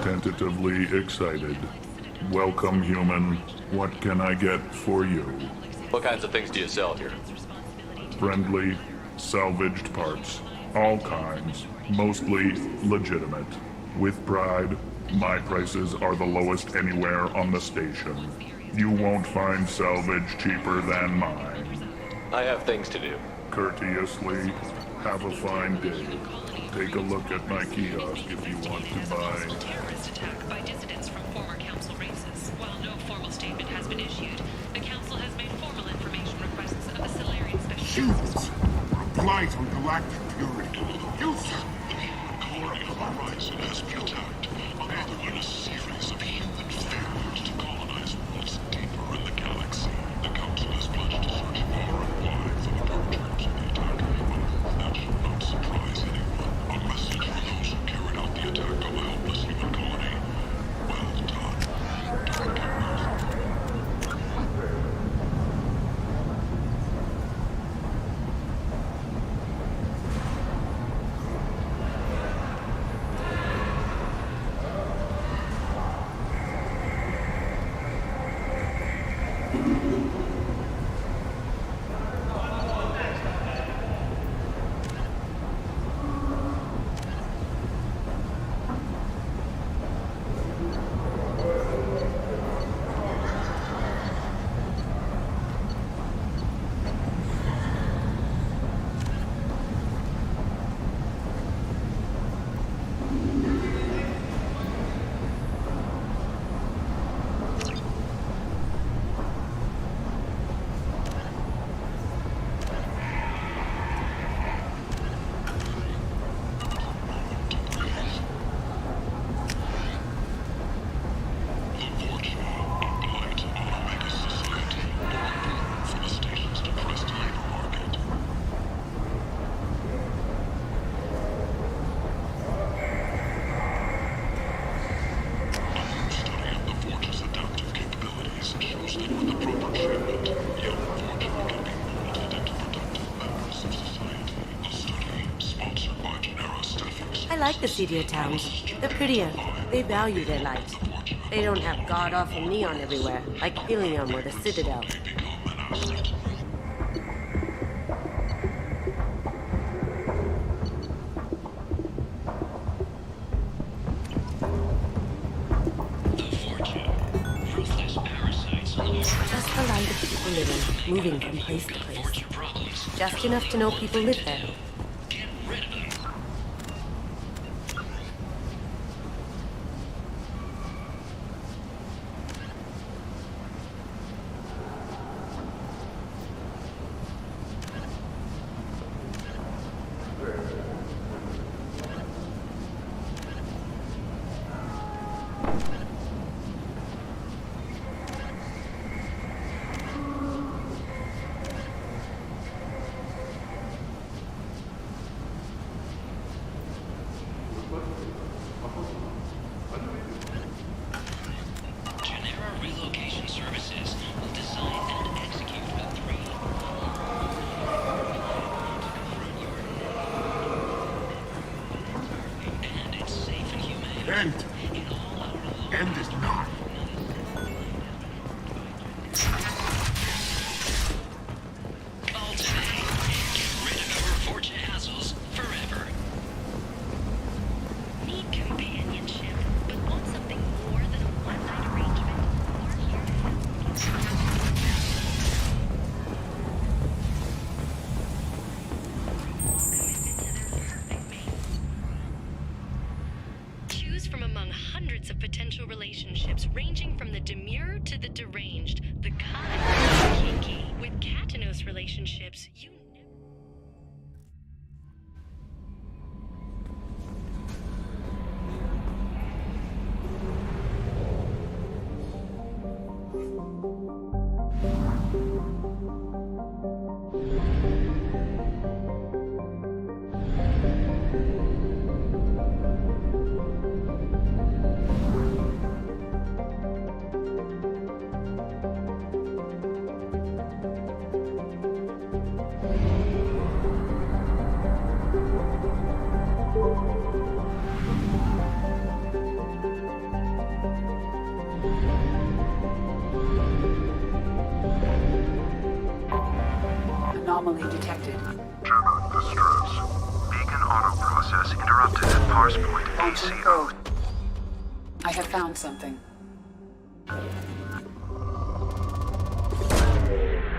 Tentatively excited. Welcome, human. What can I get for you? What kinds of things do you sell here? Friendly, salvaged parts. All kinds. Mostly legitimate. With pride, my prices are the lowest anywhere on the station. You won't find salvage cheaper than mine. I have things to do. Courteously, have a fine day. Take a look at my kiosk if you want to buy. Terrorist attack by dissidents from former council races. While no formal statement has been issued, the council has made formal information requests of the Solarian Special Humans are a blight on galactic purity. Useless. Core human rights has been attacked, other than a series of human failures to colonize worlds deeper in the galaxy. The council has pledged to search far and wide for the perpetrators of the attack. That should not surprise anyone. A message for those who carried out the attack allowed I like the seedier towns. They're prettier. They value their light. They don't have god-awful neon everywhere, like Ilium or the Citadel. Just the light of people living, moving from place to place. Just enough to know people live there. End. End is not. Call today and get rid of our fortune hassles forever. Need companionship, but want something more than a one-night arrangement? We're here to choose from among hundreds of potential relationships, ranging from the demure to the deranged, the kind to the kinky. With Katanos relationships, you never... Anomaly detected. Turbo disturbs. Beacon auto process interrupted at parse point Launching AC. probe. I have found something.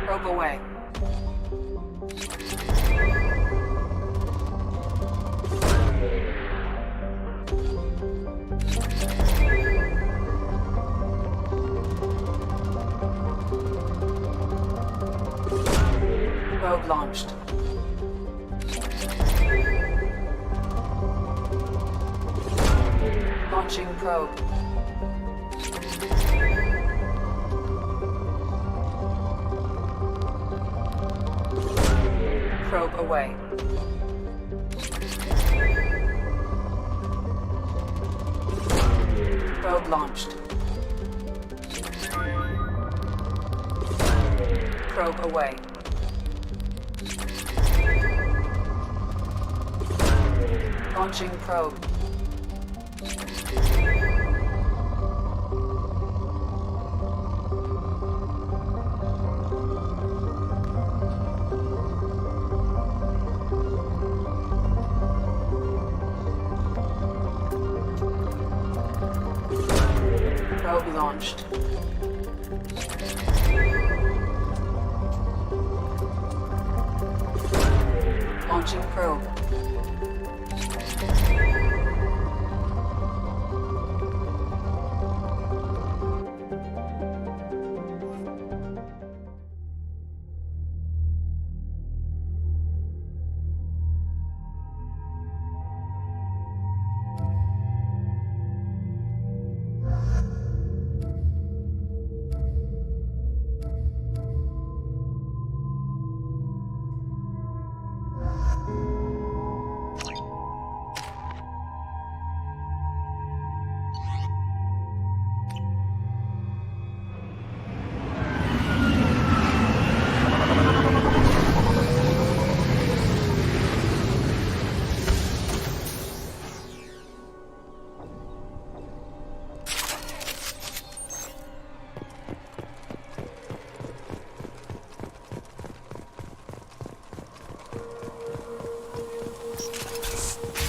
Probe away. Probe launched. Launching probe. Probe away. Probe launched. Probe away. Launching probe. Probe launched. Launching probe.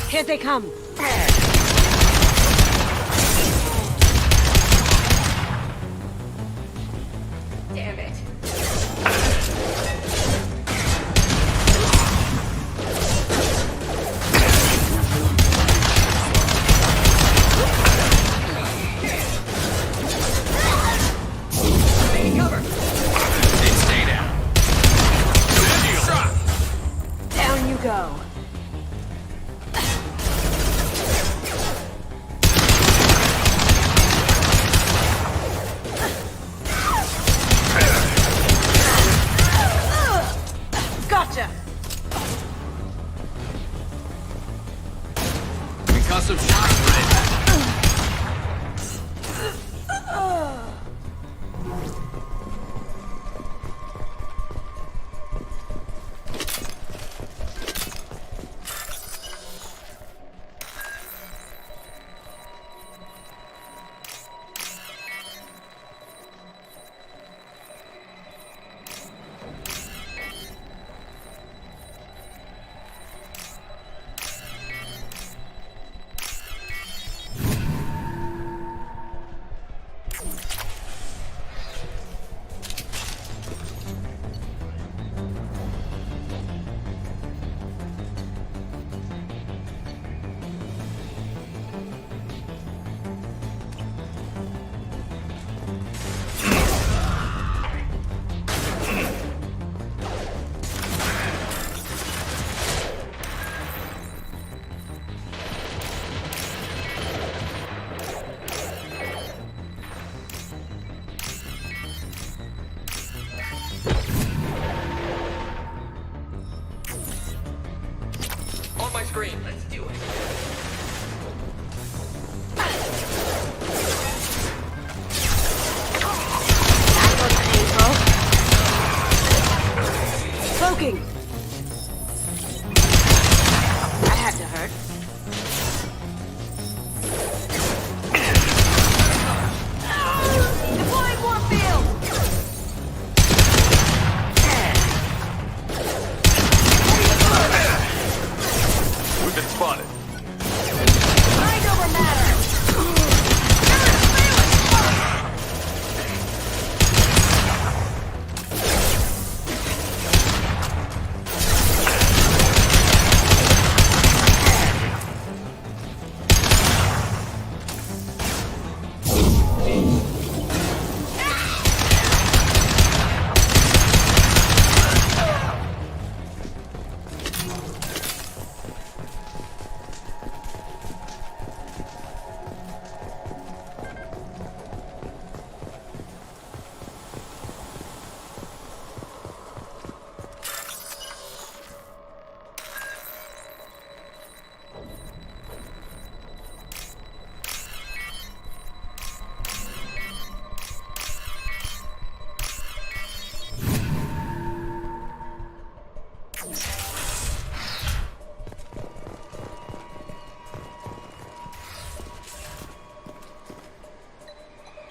Here they come. Damn it. Taking cover. Stay down. Down you go. Gotcha. Concussive shock ready. On my screen. Let's do it. That was painful. Cloaking. That had to hurt. Deploying warfield. We've been spotted. Mind over matter.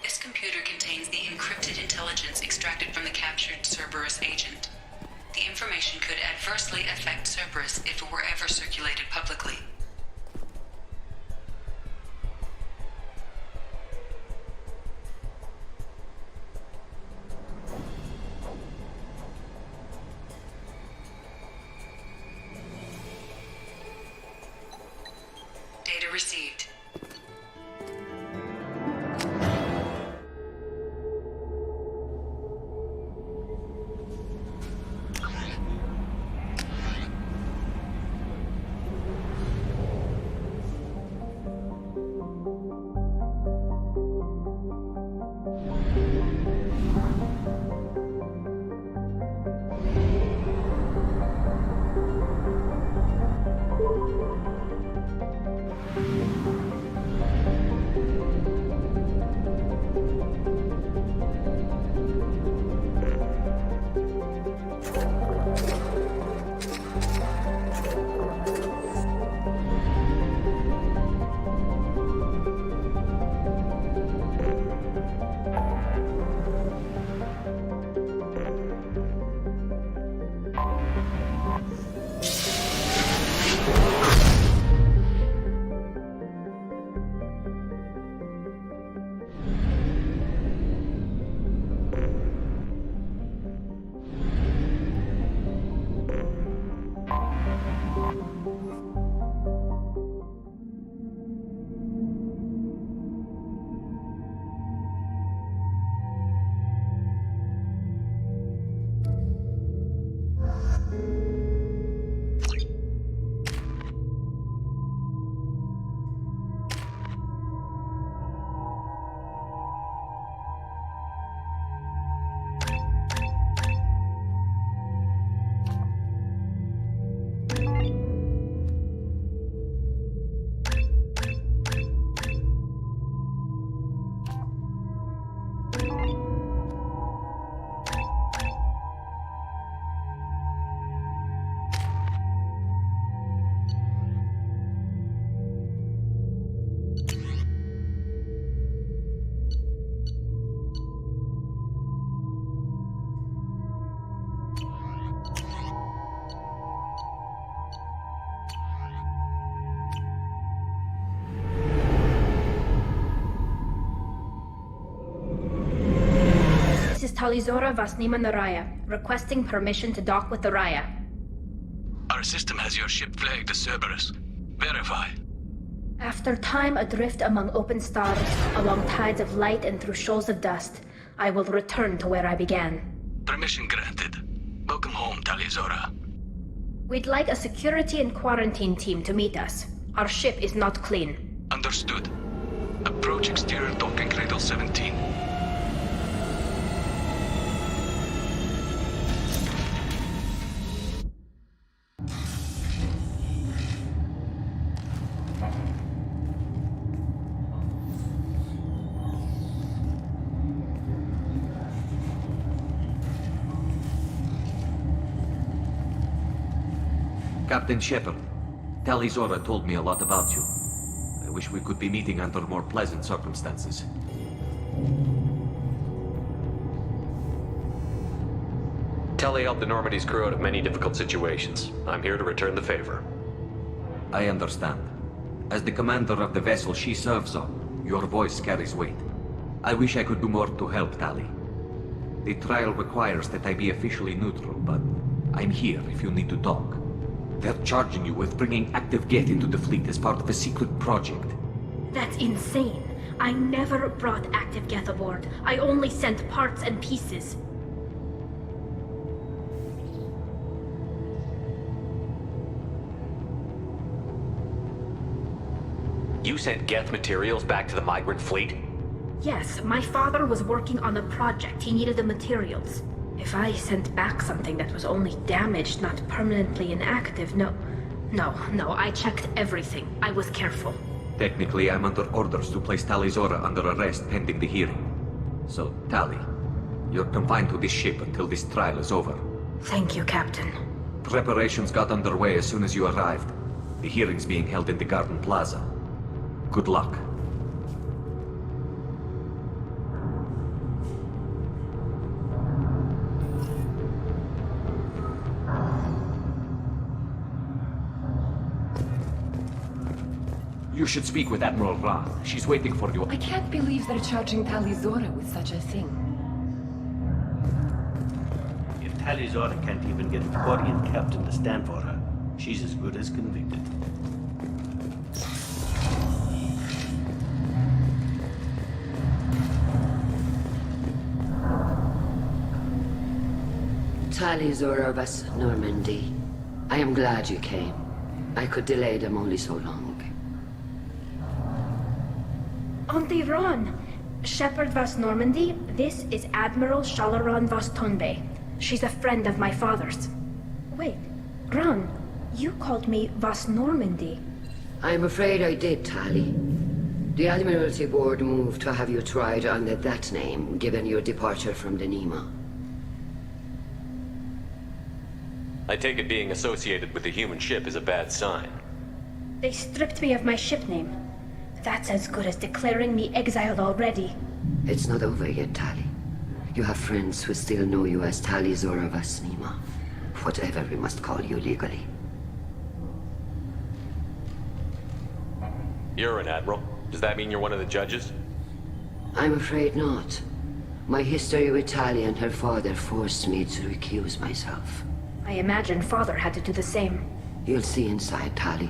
This computer contains the encrypted intelligence extracted from the captured Cerberus agent. The information could adversely affect Cerberus if it were ever circulated publicly. Data received. Talizora Vasnima Naraya, requesting permission to dock with the Raya. Our system has your ship flagged as Cerberus. Verify. After time adrift among open stars, along tides of light and through shoals of dust, I will return to where I began. Permission granted. Welcome home, Talizora. We'd like a security and quarantine team to meet us. Our ship is not clean. Understood. Approach exterior docking cradle 17. Captain Shepard, Talizora told me a lot about you. I wish we could be meeting under more pleasant circumstances. Tali helped the Normandy's crew out of many difficult situations. I'm here to return the favor. I understand. As the commander of the vessel she serves on, your voice carries weight. I wish I could do more to help, Tali. The trial requires that I be officially neutral, but I'm here if you need to talk. They're charging you with bringing active Geth into the fleet as part of a secret project. That's insane. I never brought active Geth aboard. I only sent parts and pieces. You sent Geth materials back to the migrant fleet? Yes, my father was working on a project. He needed the materials. If I sent back something that was only damaged, not permanently inactive, no, I checked everything. I was careful. Technically, I'm under orders to place Talizora under arrest pending the hearing. So, Tali, you're confined to this ship until this trial is over. Thank you, Captain. Preparations got underway as soon as you arrived. The hearing's being held in the Garden Plaza. Good luck. You should speak with Admiral Ra. She's waiting for you. I can't believe they're charging Talizora with such a thing. If Talizora can't even get a Quarian captain to stand for her, she's as good as convicted. Talizora vas Normandy. I am glad you came. I could delay them only so long. Auntie Ron! Shepard Vas Normandy, this is Admiral Shalaron Vas Tonbe. She's a friend of my father's. Wait, Ron, you called me Vas Normandy. I'm afraid I did, Tali. The Admiralty Board moved to have you tried under that name, given your departure from the Nima. I take it being associated with the human ship is a bad sign. They stripped me of my ship name. That's as good as declaring me exiled already. It's not over yet, Tali. You have friends who still know you as Talizora Vas Nima. Whatever we must call you legally. You're an admiral. Does that mean you're one of the judges? I'm afraid not. My history with Tali and her father forced me to recuse myself. I imagine father had to do the same. You'll see inside, Tali.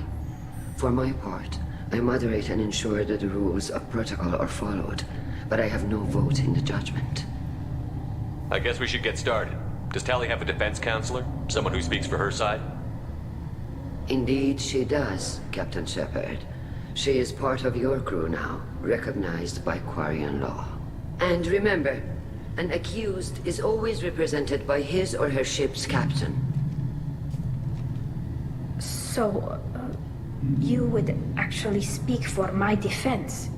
For my part, I moderate and ensure that the rules of protocol are followed, but I have no vote in the judgment. I guess we should get started. Does Tali have a defense counselor? Someone who speaks for her side? Indeed, she does, Captain Shepard. She is part of your crew now, recognized by Quarian law. And remember, an accused is always represented by his or her ship's captain. So, you would actually speak for my defense?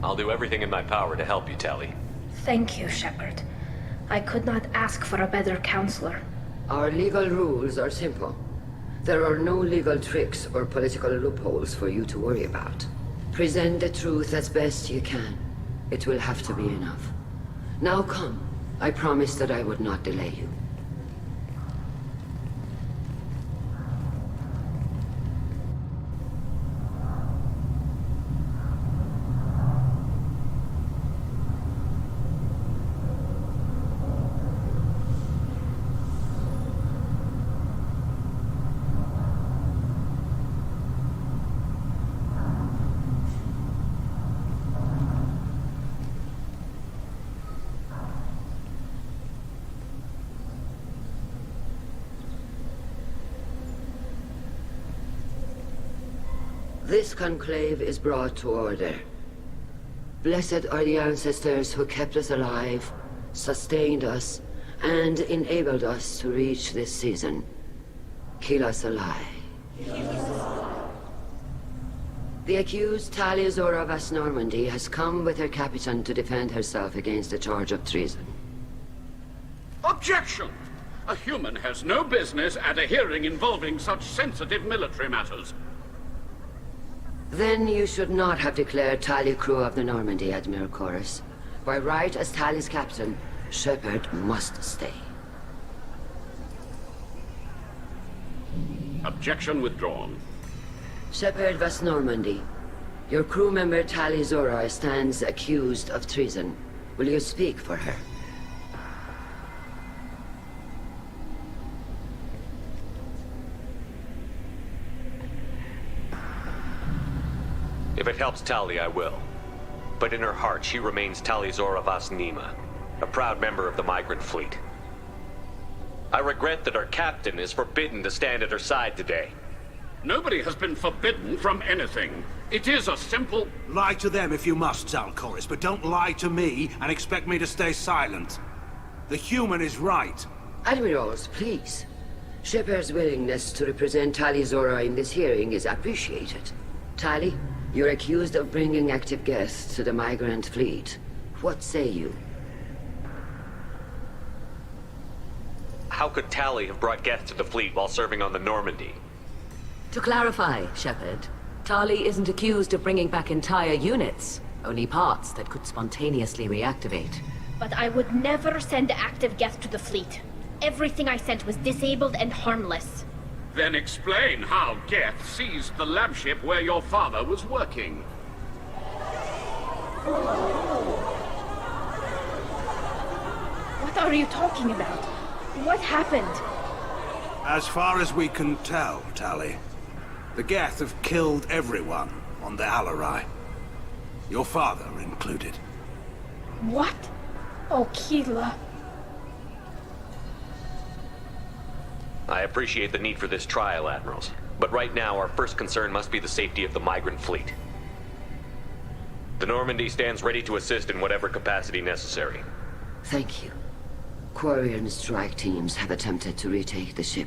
I'll do everything in my power to help you, Tali. Thank you, Shepard. I could not ask for a better counselor. Our legal rules are simple. There are no legal tricks or political loopholes for you to worry about. Present the truth as best you can. It will have to be enough. Now come. I promise that I would not delay you. This conclave is brought to order. Blessed are the ancestors who kept us alive, sustained us, and enabled us to reach this season. Keep us alive. The accused Talia Zora Vas Normandy has come with her captain to defend herself against a charge of treason. Objection! A human has no business at a hearing involving such sensitive military matters. Then you should not have declared Talia crew of the Normandy, Admiral Chorus. By right as Talia's captain, Shepard must stay. Objection withdrawn. Shepard Vas Normandy, your crew member Talia Zora stands accused of treason. Will you speak for her? If it helps Tali, I will. But in her heart, she remains Tali Zora Vas Nima, a proud member of the migrant fleet. I regret that our captain is forbidden to stand at her side today. Nobody has been forbidden from anything. It is a simple... Lie to them if you must, Zalcoris, but don't lie to me and expect me to stay silent. The human is right. Admirals, please. Shepard's willingness to represent Talia Zora in this hearing is appreciated. Tali, you're accused of bringing active guests to the migrant fleet. What say you? How could Tali have brought guests to the fleet while serving on the Normandy? To clarify, Shepard, Tali isn't accused of bringing back entire units, only parts that could spontaneously reactivate. But I would never send active guests to the fleet. Everything I sent was disabled and harmless. Then explain how Geth seized the lab ship where your father was working. What are you talking about? What happened? As far as we can tell, Tali, the Geth have killed everyone on the Alarai. Your father included. What? Oh, Keela. I appreciate the need for this trial, Admirals. But right now, our first concern must be the safety of the migrant fleet. The Normandy stands ready to assist in whatever capacity necessary. Thank you. Quarry and strike teams have attempted to retake the ship,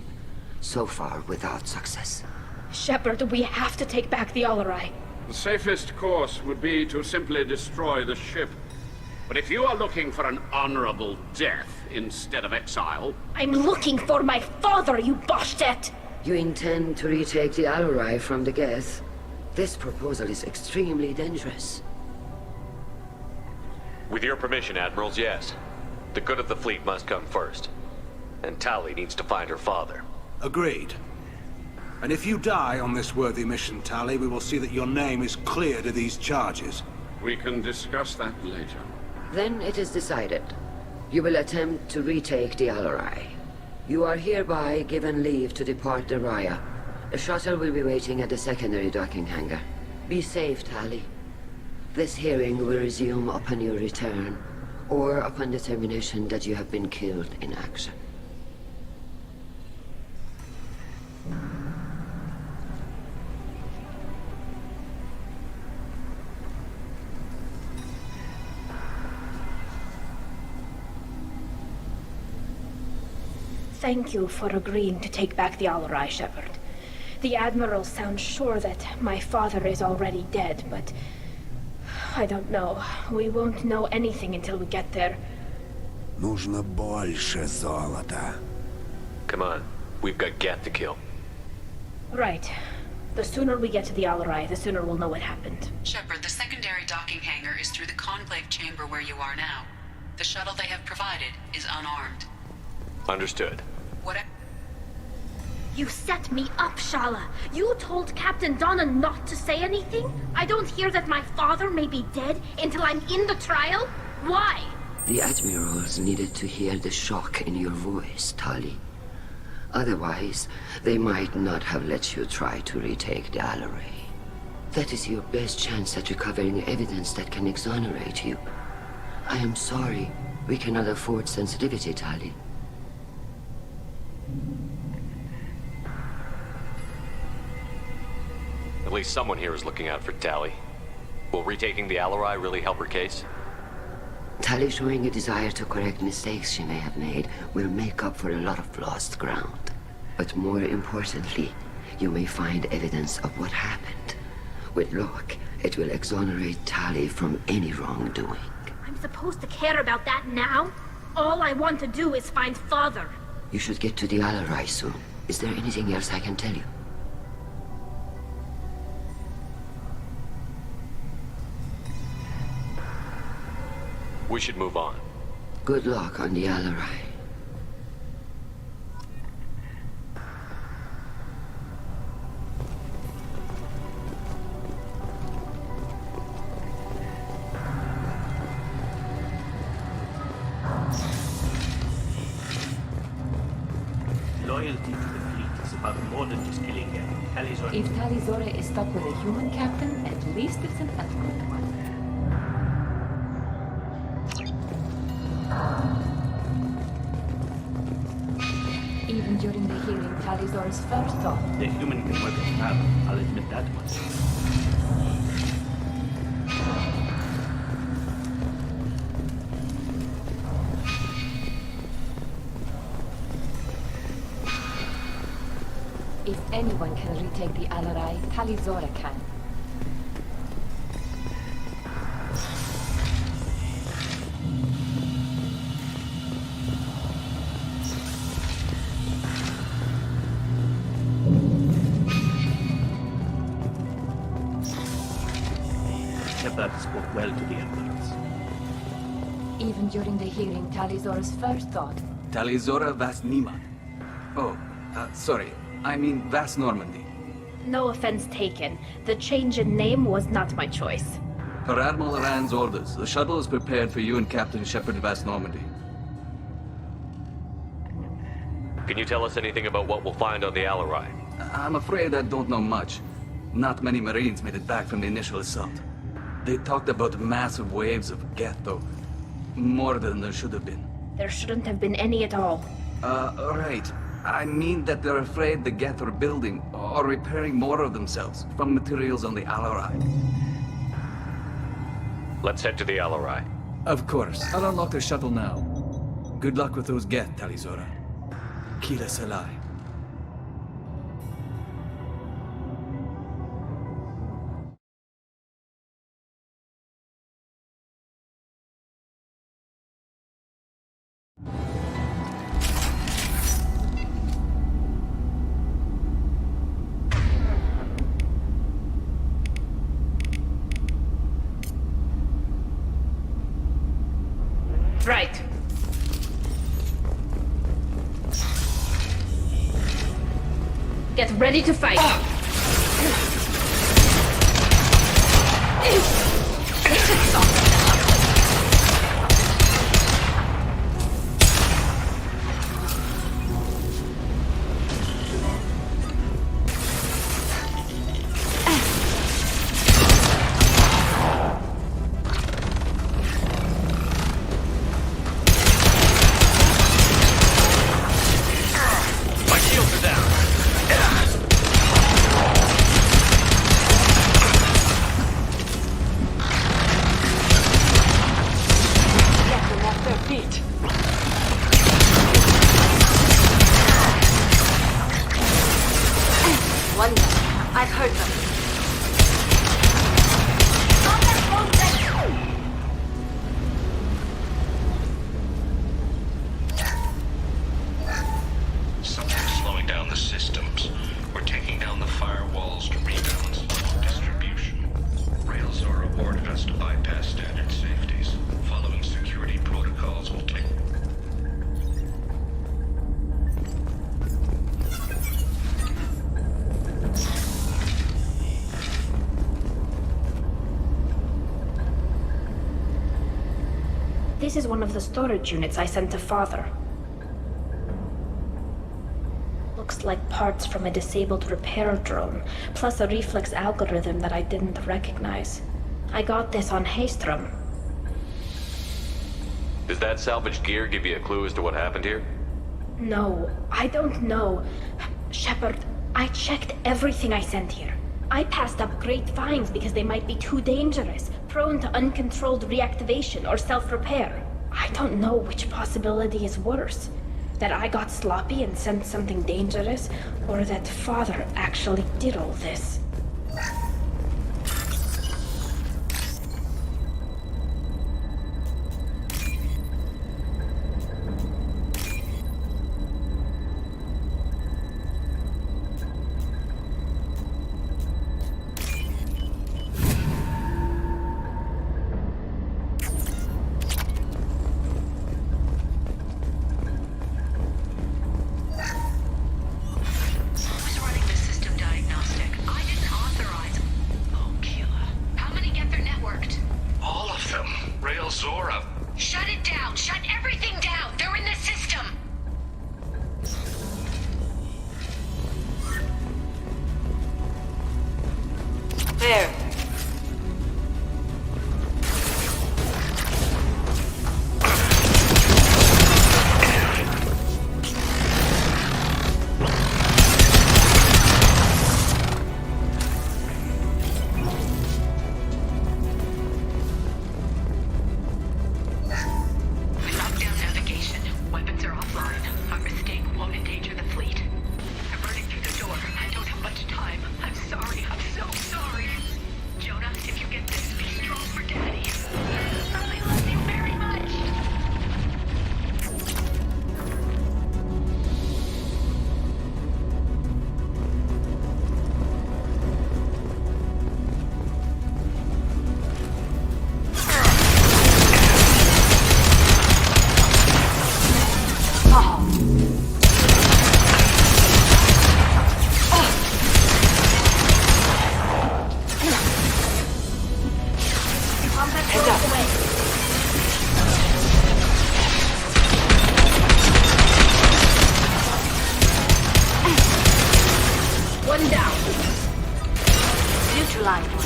so far without success. Shepard, we have to take back the Alarai. The safest course would be to simply destroy the ship. But if you are looking for an honorable death instead of exile... I'm looking for my father, you bastet! You intend to retake the Alarai from the Geth? This proposal is extremely dangerous. With your permission, Admirals, yes. The good of the fleet must come first. And Tali needs to find her father. Agreed. And if you die on this worthy mission, Tali, we will see that your name is cleared of these charges. We can discuss that later. Then it is decided. You will attempt to retake the Alarai. You are hereby given leave to depart the Raya. A shuttle will be waiting at the secondary docking hangar. Be safe, Tali. This hearing will resume upon your return, or upon determination that you have been killed in action. Thank you for agreeing to take back the Alarai, Shepard. The Admiral sounds sure that my father is already dead, but... I don't know. We won't know anything until we get there. Нужно больше золота. Come on. We've got Geth to kill. Right. The sooner we get to the Alarai, the sooner we'll know what happened. Shepard, the secondary docking hangar is through the conclave chamber where you are now. The shuttle they have provided is unarmed. Understood. What? You set me up, Shala. You told Captain Donna not to say anything? I don't hear that my father may be dead until I'm in the trial? Why? The Admirals needed to hear the shock in your voice, Tali. Otherwise, they might not have let you try to retake the Alarai. That is your best chance at recovering evidence that can exonerate you. I am sorry. We cannot afford sensitivity, Tali. at least someone here is looking out for Tali. Will retaking the Alarai really help her case? Tali showing a desire to correct mistakes she may have made will make up for a lot of lost ground. But more importantly, you may find evidence of what happened. With luck, it will exonerate Tali from any wrongdoing. I'm supposed to care about that now? All I want to do is find Father. You should get to the Alarai soon. Is there anything else I can tell you? We should move on. Good luck on the Alarai. Loyalty to the fleet is about more than just killing them. Talizora. If Talizora is stuck with a human captain, at least it's an ethnic one. Even during the hearing, Talizora's first thought... The human can work as well, I'll admit that much. If anyone can retake the Alarai, Talizora can. Shepard spoke well to the Emperors. Even during the hearing, Talizora's first thought... Talizora Vas Nima. Oh, sorry. I mean Vas Normandy. No offense taken. The change in name was not my choice. Per Admiral Rand's orders, the shuttle is prepared for you and Captain Shepard Vas Normandy. Can you tell us anything about what we'll find on the Alarai? I'm afraid I don't know much. Not many Marines made it back from the initial assault. They talked about massive waves of Geth, though. More than there should have been. There shouldn't have been any at all. Right. I mean that they're afraid the Geth are building or repairing more of themselves from materials on the Alarai. Let's head to the Alarai. Of course. I'll unlock the shuttle now. Good luck with those Geth, Talizora. Kila Salai. Right. Get ready to fight. I've heard them. Something's slowing down the systems. We're taking down the firewalls to rebalance distribution. Railzora ordered us to bypass standard safeties. Following security protocols will take... This is one of the storage units I sent to Father. Looks like parts from a disabled repair drone, plus a reflex algorithm that I didn't recognize. I got this on Haystrom. Does that salvaged gear give you a clue as to what happened here? No, I don't know. Shepard, I checked everything I sent here. I passed up great finds because they might be too dangerous, prone to uncontrolled reactivation or self-repair. I don't know which possibility is worse. That I got sloppy and sent something dangerous, or that Father actually did all this. Shut it down! Shut everything down! They're in the system! There. One down. Neutralize one.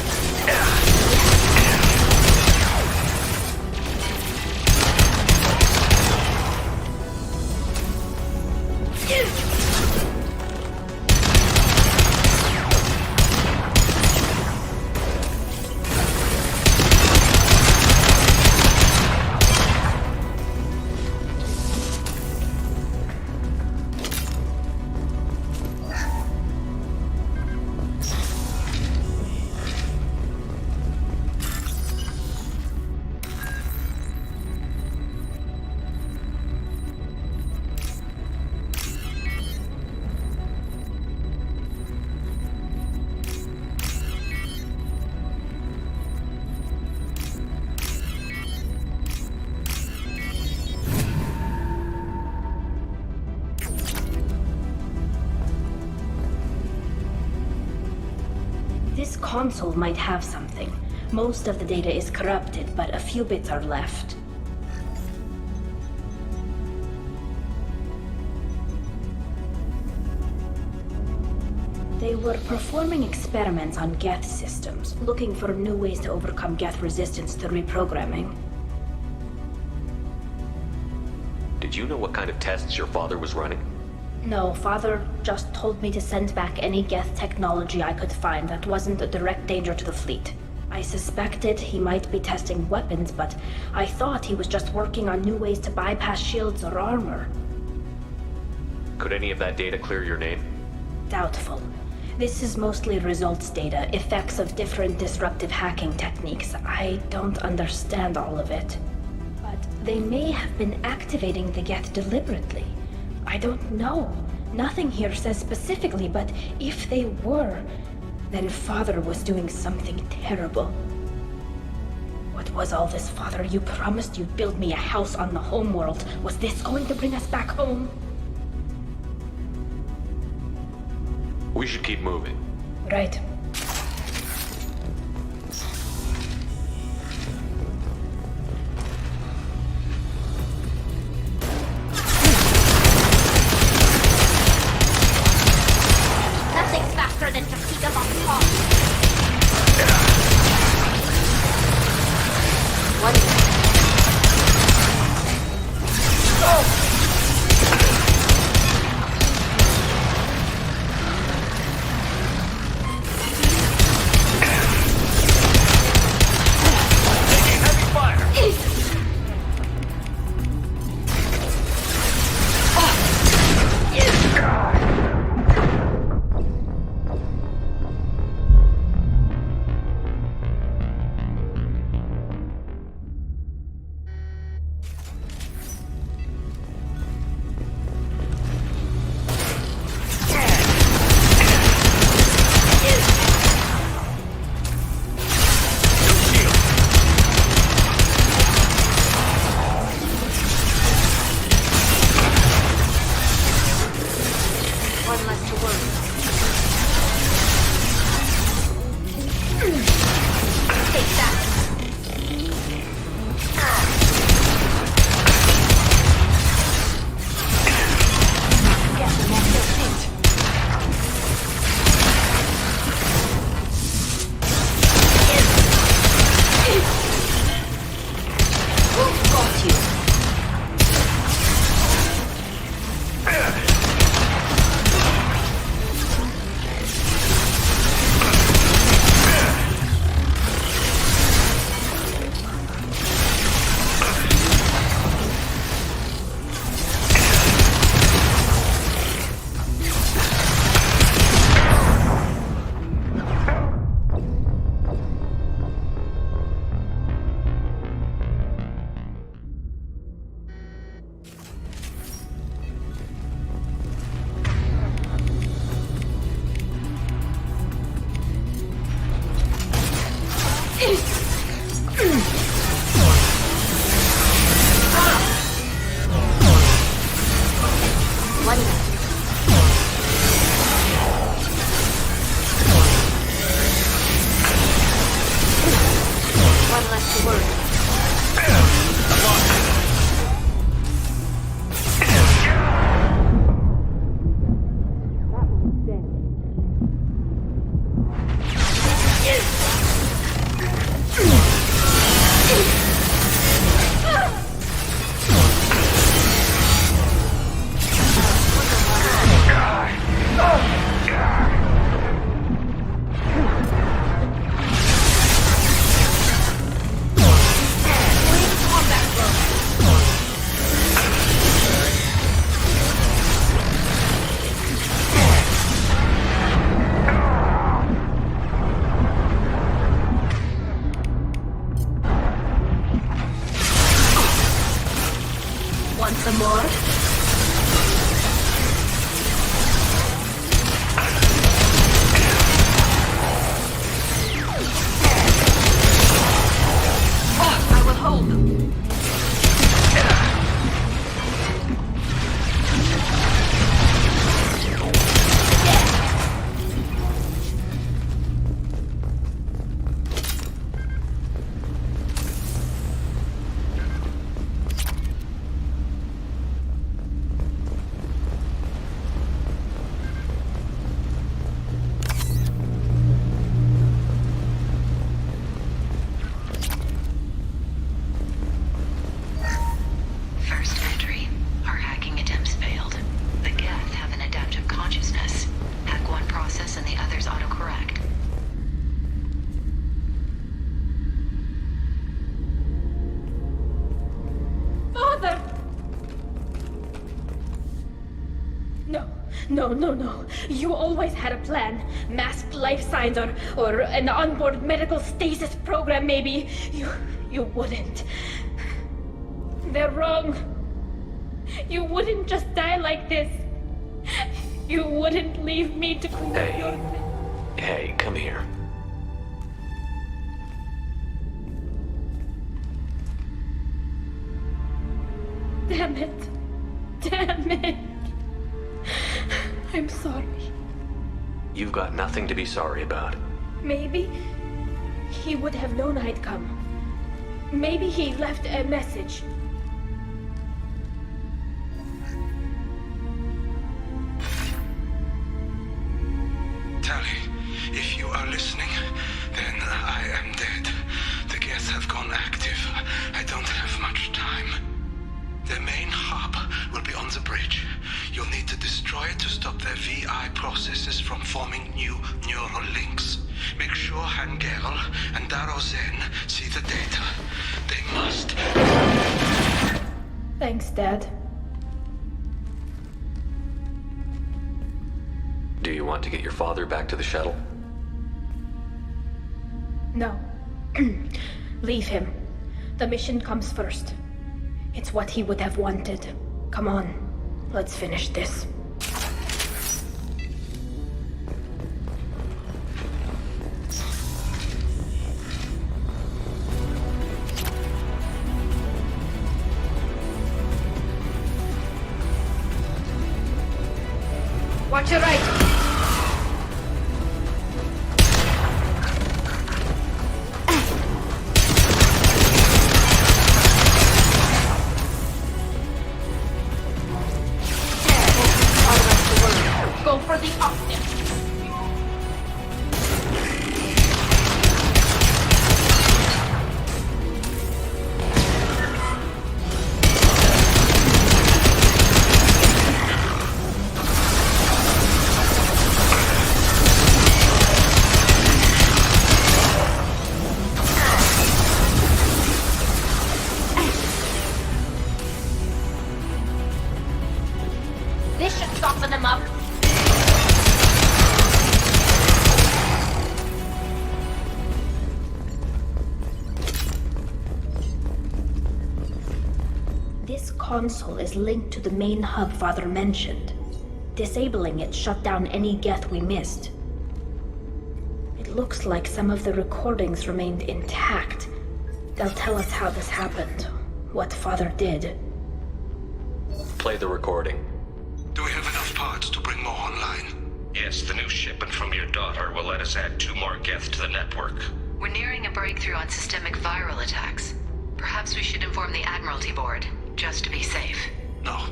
This console might have something. Most of the data is corrupted, but a few bits are left. They were performing experiments on Geth systems, looking for new ways to overcome Geth resistance to reprogramming. Did you know what kind of tests your father was running? No, Father just told me to send back any Geth technology I could find that wasn't a direct danger to the fleet. I suspected he might be testing weapons, but I thought he was just working on new ways to bypass shields or armor. Could any of that data clear your name? Doubtful. This is mostly results data, effects of different disruptive hacking techniques. I don't understand all of it. But they may have been activating the Geth deliberately. I don't know. Nothing here says specifically, but if they were, then Father was doing something terrible. What was all this, Father? You promised you'd build me a house on the homeworld. Was this going to bring us back home? We should keep moving. Right. Nothing's faster than to keep them on top. No. You always had a plan. Masked life signs or an onboard medical stasis program, maybe. You wouldn't. They're wrong. You wouldn't just die like this. You wouldn't leave me to clean up your... Hey, come here. Damn it. I'm sorry. You've got nothing to be sorry about. Maybe he would have known I'd come. Maybe he left a message. Tally, if you are listening, then I am dead. The Geth have gone active. I don't have much time. The main hub will be on the bridge. You'll need to destroy it to stop their VI processes from forming new neural links. Make sure Hangerl and Daro Zen see the data. They must. Thanks, Dad. Do you want to get your father back to the shuttle? No. Leave him. The mission comes first. It's what he would have wanted. Come on, let's finish this. Watch your right. Go for the optic. This should soften them up. This console is linked to the main hub Father mentioned. Disabling it shut down any Geth we missed. It looks like some of the recordings remained intact. They'll tell us how this happened, what Father did. Play the recording. Do we have enough parts to bring more online? Yes, the new shipment from your daughter will let us add 2 more Geth to the network. We're nearing a breakthrough on systemic viral attacks. Perhaps we should inform the Admiralty Board, just to be safe. No.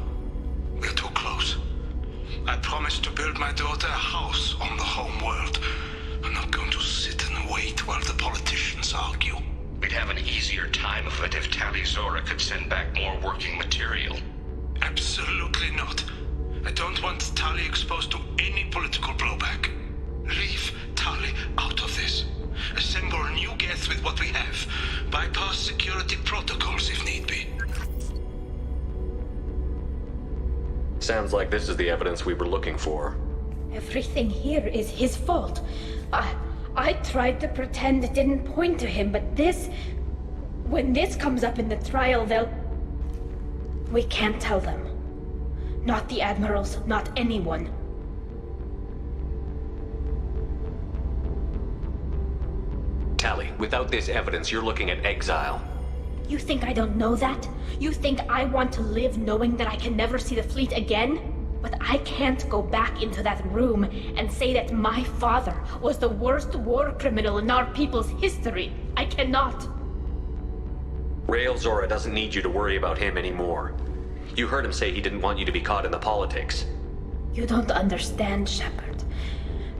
We're too close. I promised to build my daughter a house on the home world. I'm not going to sit and wait while the politicians argue. We'd have an easier time of it if Tali Zora could send back more working material. Absolutely not. I don't want Tali exposed to any political blowback. Leave Tali out of this. Assemble new Geth with what we have. Bypass security protocols if need be. Sounds like this is the evidence we were looking for. Everything here is his fault. I tried to pretend it didn't point to him, but this... When this comes up in the trial, they'll... We can't tell them. Not the admirals, not anyone. Tali, without this evidence, you're looking at exile. You think I don't know that? You think I want to live knowing that I can never see the fleet again? But I can't go back into that room and say that my father was the worst war criminal in our people's history. I cannot. Rael Zora doesn't need you to worry about him anymore. You heard him say he didn't want you to be caught in the politics. You don't understand, Shepard.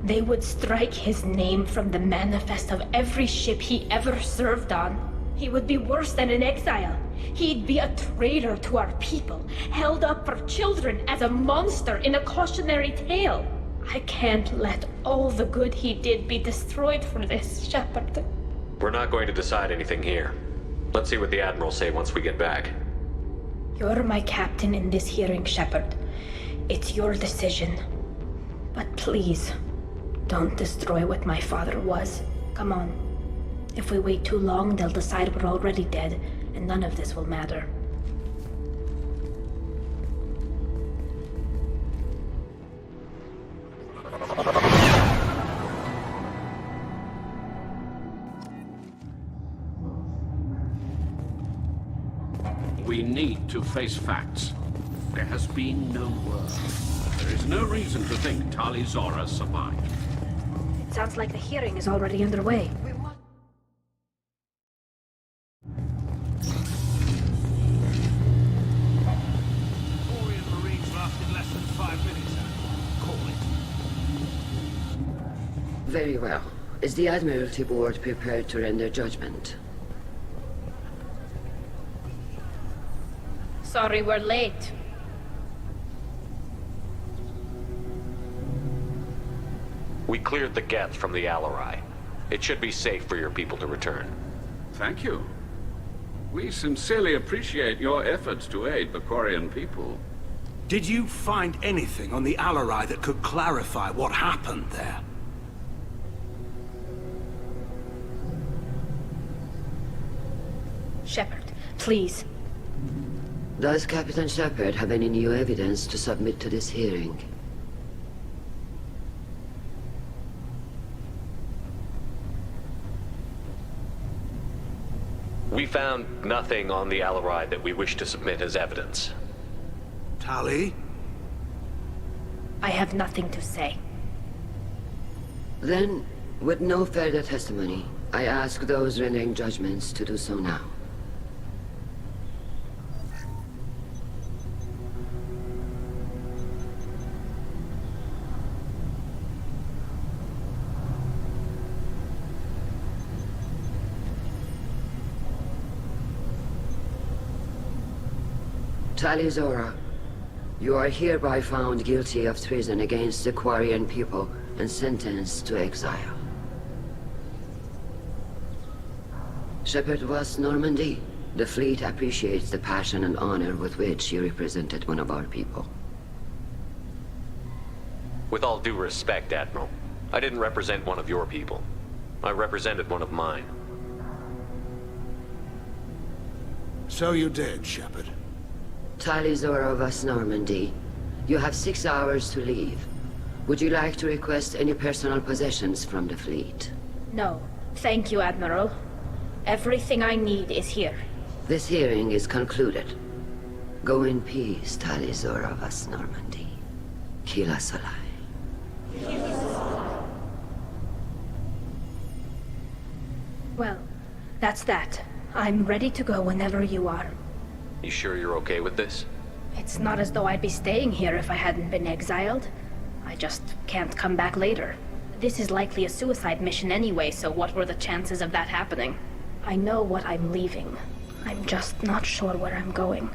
They would strike his name from the manifest of every ship he ever served on. He would be worse than an exile. He'd be a traitor to our people, held up for children as a monster in a cautionary tale. I can't let all the good he did be destroyed for this, Shepard. We're not going to decide anything here. Let's see what the Admirals say once we get back. You're my captain in this hearing, Shepard. It's your decision. But please, don't destroy what my father was. Come on. If we wait too long, they'll decide we're already dead, and none of this will matter. We need to face facts. There has been no word. There is no reason to think Tali Zora survived. It sounds like the hearing is already underway. Very well. Is the Admiralty Board prepared to render judgment? Sorry we're late. We cleared the Geth from the Alarai. It should be safe for your people to return. Thank you. We sincerely appreciate your efforts to aid the Quarian people. Did you find anything on the Alarai that could clarify what happened there? Shepard, please. Does Captain Shepard have any new evidence to submit to this hearing? We found nothing on the Alarai that we wish to submit as evidence. Tali? I have nothing to say. Then, with no further testimony, I ask those rendering judgments to do so now. Tali Zora, you are hereby found guilty of treason against the Quarian people and sentenced to exile. Shepard was Normandy. The fleet appreciates the passion and honor with which you represented one of our people. With all due respect, Admiral, I didn't represent one of your people. I represented one of mine. So you did, Shepard. Tali Zora of us Normandy, you have 6 hours to leave. Would you like to request any personal possessions from the fleet? No. Thank you, Admiral. Everything I need is here. This hearing is concluded. Go in peace, Tali Zora of us Normandy. Kila Solai. Well, that's that. I'm ready to go whenever you are. You sure you're okay with this? It's not as though I'd be staying here if I hadn't been exiled. I just can't come back later. This is likely a suicide mission anyway, so what were the chances of that happening? I know what I'm leaving. I'm just not sure where I'm going.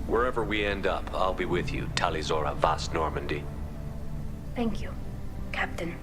Wherever we end up, I'll be with you, Tali Zora Vast Normandy. Thank you, Captain.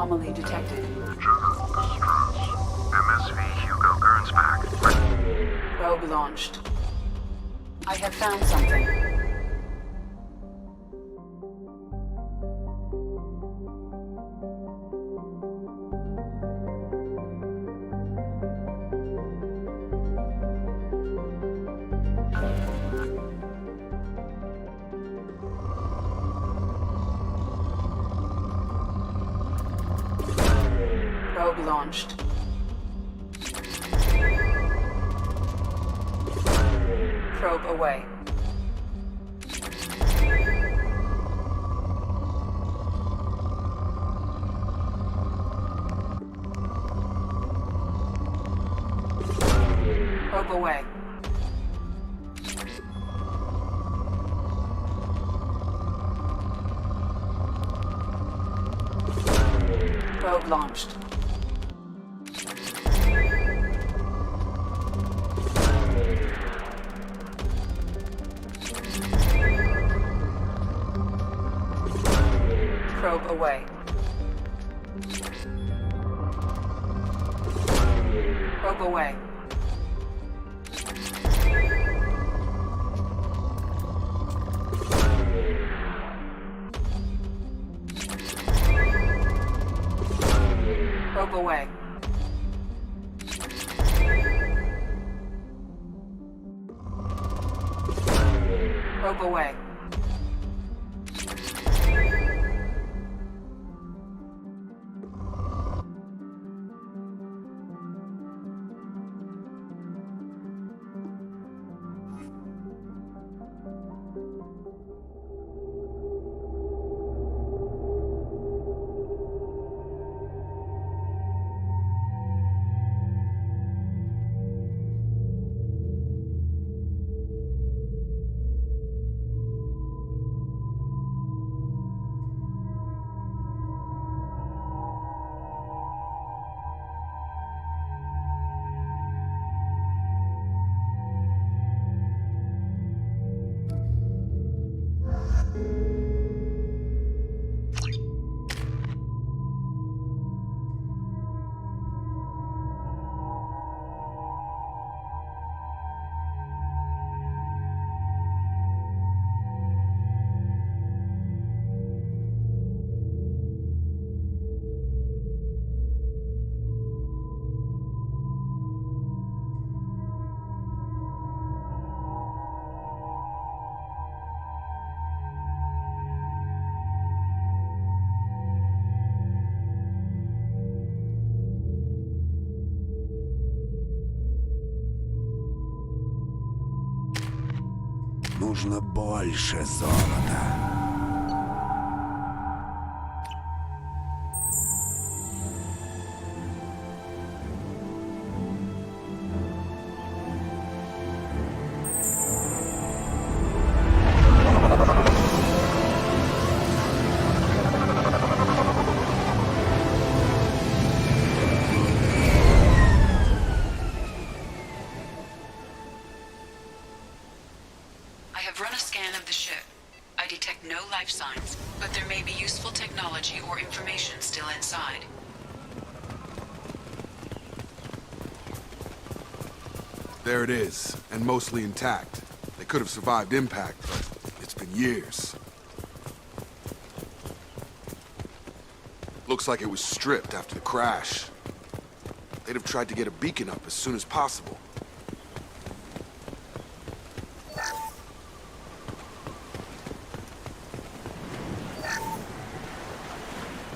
Anomaly detected. General distress. MSV Hugo Gernsback. Probe launched. I have found something. Probe launched. Probe away. Probe away. Probe launched. Probe away. Probe away. Probe away. Probe away. Нужно больше золота. I have run a scan of the ship. I detect no life signs, but there may be useful technology or information still inside. There it is, and mostly intact. They could have survived impact, but it's been years. Looks like it was stripped after the crash. They'd have tried to get a beacon up as soon as possible.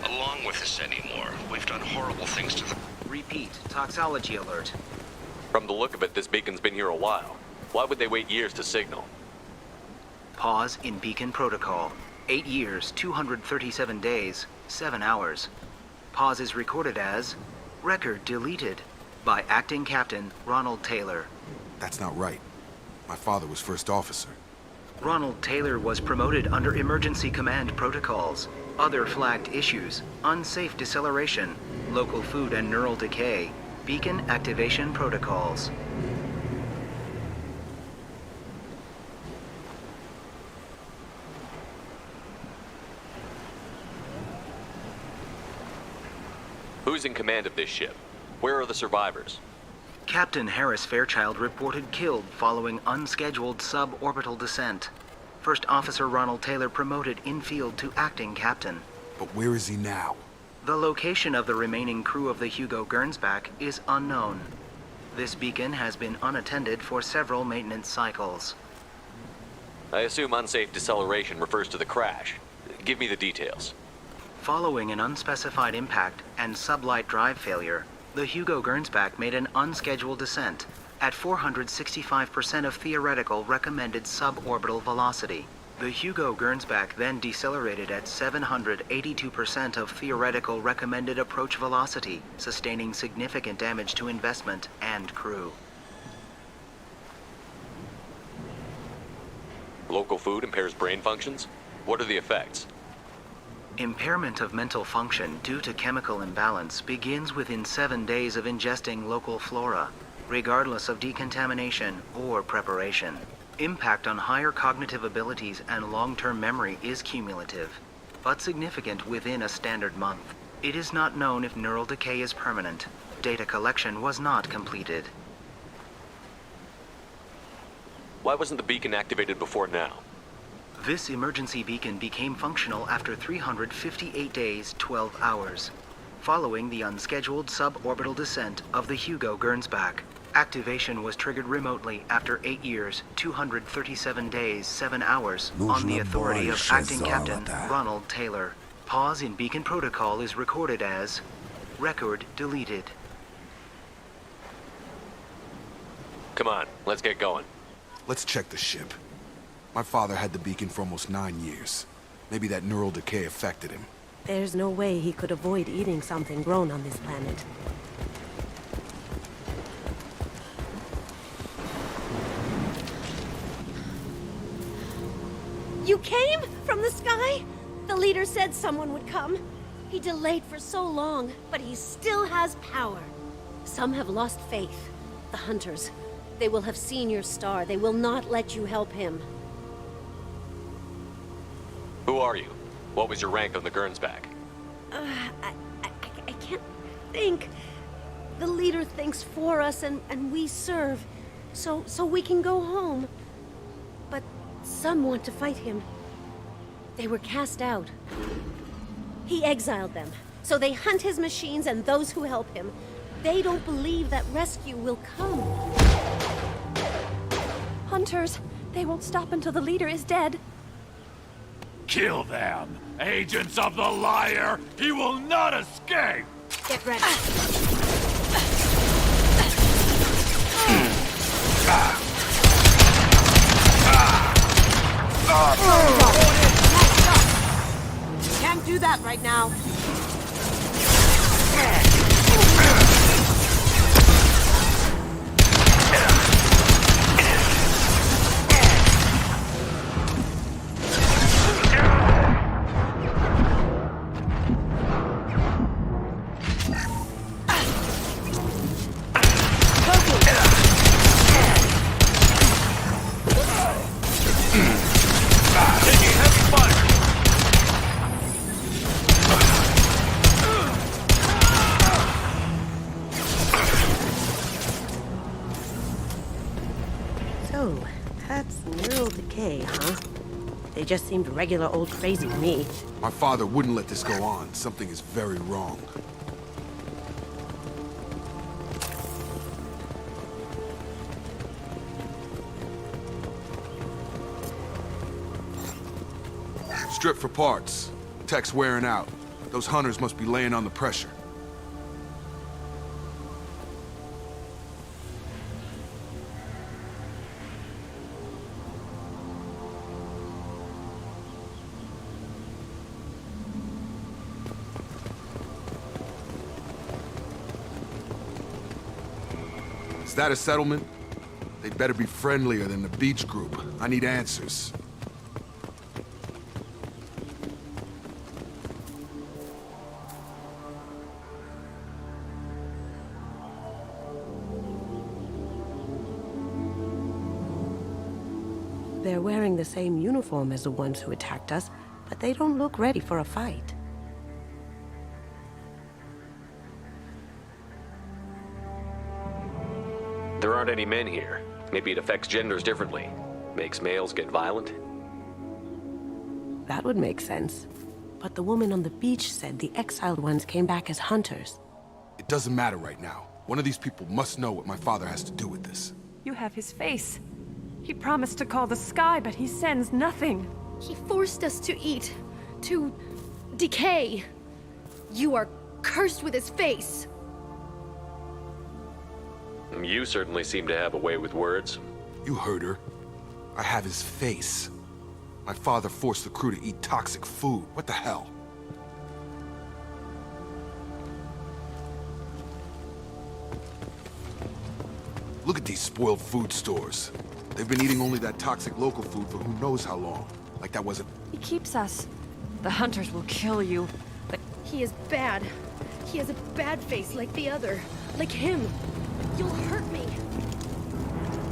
Along with us anymore. We've done horrible things to the... Repeat, toxology alert. From the look of it, this beacon's been here a while. Why would they wait years to signal? Pause in beacon protocol. 8 years, 237 days, 7 hours. Pause is recorded as record deleted by Acting Captain Ronald Taylor. That's not right. My father was first officer. Ronald Taylor was promoted under emergency command protocols. Other flagged issues: unsafe deceleration, local food and neural decay, beacon activation protocols. command of this ship. Where are the survivors? Captain Harris Fairchild reported killed following unscheduled suborbital descent. First Officer Ronald Taylor promoted in-field to acting captain. But where is he now? The location of the remaining crew of the Hugo Gernsback is unknown. This beacon has been unattended for several maintenance cycles. I assume unsafe deceleration refers to the crash. Give me the details. Following an unspecified impact and sublight drive failure, the Hugo Gernsback made an unscheduled descent at 465% of theoretical recommended suborbital velocity. The Hugo Gernsback then decelerated at 782% of theoretical recommended approach velocity, sustaining significant damage to investment and crew. Local food impairs brain functions? What are the effects? Impairment of mental function due to chemical imbalance begins within 7 days of ingesting local flora, regardless of decontamination or preparation. Impact on higher cognitive abilities and long-term memory is cumulative, but significant within a standard month. It is not known if neural decay is permanent. Data collection was not completed. Why wasn't the beacon activated before now? This emergency beacon became functional after 358 days, 12 hours, following the unscheduled suborbital descent of the Hugo Gernsback. Activation was triggered remotely after 8 years, 237 days, 7 hours, on the authority of Acting Captain Ronald Taylor. Pause in beacon protocol is recorded as record deleted. Come on, let's get going. Let's check the ship. My father had the beacon for almost 9 years. Maybe that neural decay affected him. There's no way he could avoid eating something grown on this planet. You came? From the sky? The leader said someone would come. He delayed for so long, but he still has power. Some have lost faith. The hunters. They will have seen your star. They will not let you help him. Who are you? What was your rank on the Gernsback? I can't think. The leader thinks for us and we serve. So we can go home. But some want to fight him. They were cast out. He exiled them. So they hunt his machines and those who help him. They don't believe that rescue will come. Hunters, they won't stop until the leader is dead. Kill them! Agents of the liar! He will not escape! Get ready. Can't do that right now. So, that's neural decay, huh? They just seemed regular old crazy to me. My father wouldn't let this go on. Something is very wrong. Strip for parts. Tech's wearing out. Those hunters must be laying on the pressure. Is that a settlement? They'd better be friendlier than the beach group. I need answers. They're wearing the same uniform as the ones who attacked us, but they don't look ready for a fight. There aren't any men here. Maybe it affects genders differently. Makes males get violent? That would make sense. But the woman on the beach said the exiled ones came back as hunters. It doesn't matter right now. One of these people must know what my father has to do with this. You have his face. He promised to call the sky, but he sends nothing. He forced us to eat, to decay. You are cursed with his face. You certainly seem to have a way with words. You heard her. I have his face. My father forced the crew to eat toxic food. What the hell? Look at these spoiled food stores. They've been eating only that toxic local food for who knows how long. Like that wasn't... He keeps us. The hunters will kill you, but... He is bad. He has a bad face like the other. Like him. You'll hurt me.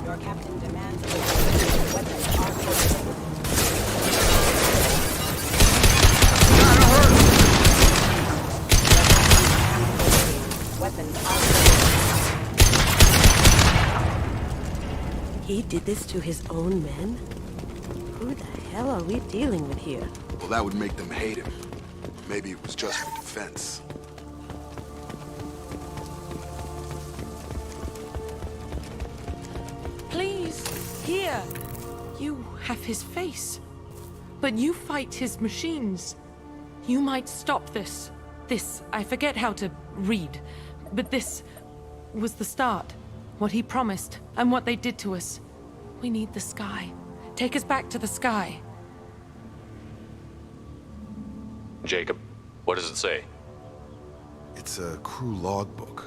Your captain demands weapons are He did this to his own men? Who the hell are we dealing with here? Well, that would make them hate him. Maybe it was just for defense. Please, here. You have his face. But you fight his machines. You might stop this. This, I forget how to read. But this was the start. What he promised, and what they did to us. We need the sky. Take us back to the sky. Jacob, what does it say? It's a crew logbook.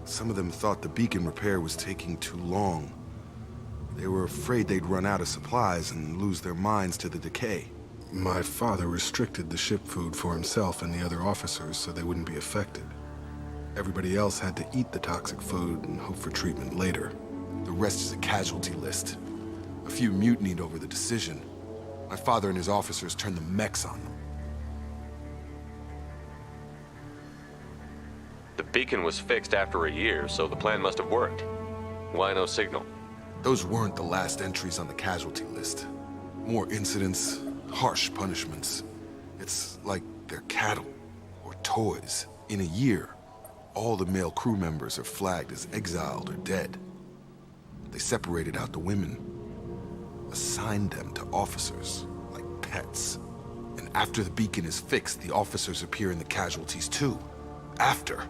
Some of them thought the beacon repair was taking too long. They were afraid they'd run out of supplies and lose their minds to the decay. My father restricted the ship food for himself and the other officers so they wouldn't be affected. Everybody else had to eat the toxic food and hope for treatment later. The rest is a casualty list. A few mutinied over the decision. My father and his officers turned the mechs on them. The beacon was fixed after a year, so the plan must have worked. Why no signal? Those weren't the last entries on the casualty list. More incidents, harsh punishments. It's like they're cattle or toys. In a year, all the male crew members are flagged as exiled or dead. They separated out the women, assigned them to officers, like pets. And after the beacon is fixed, the officers appear in the casualties too. After.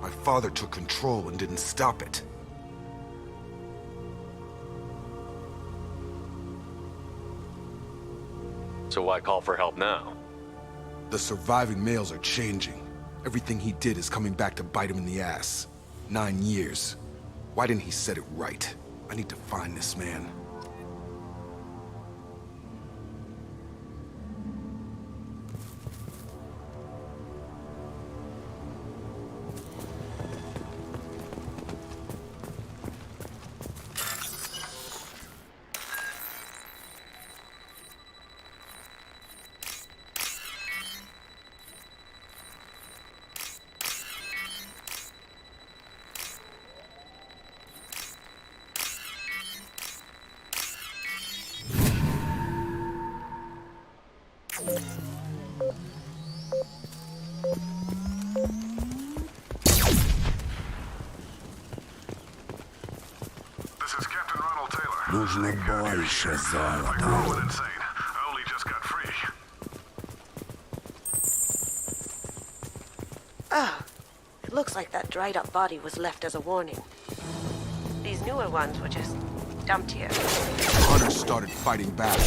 My father took control and didn't stop it. So why call for help now? The surviving males are changing. Everything he did is coming back to bite him in the ass. 9 years. Why didn't he set it right? I need to find this man. Нужно больше золота. Ah, it looks like that dried up body was left as a warning. These newer ones were just dumped here. The hunters started fighting back.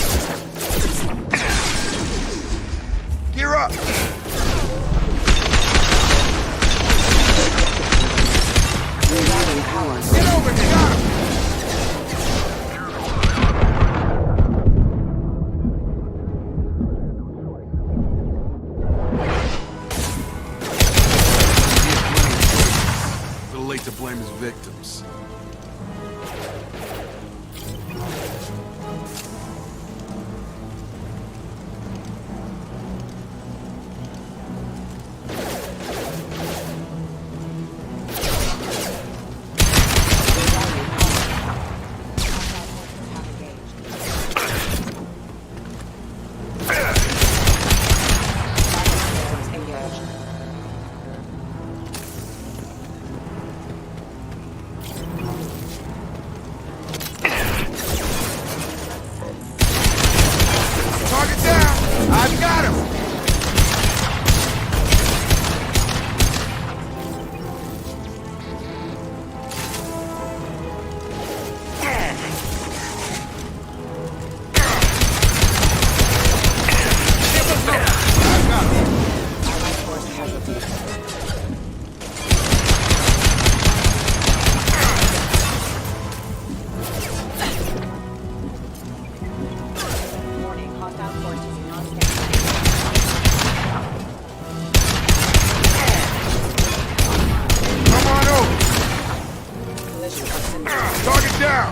Gear up! Get over here! Got him! To blame his victims. Target down!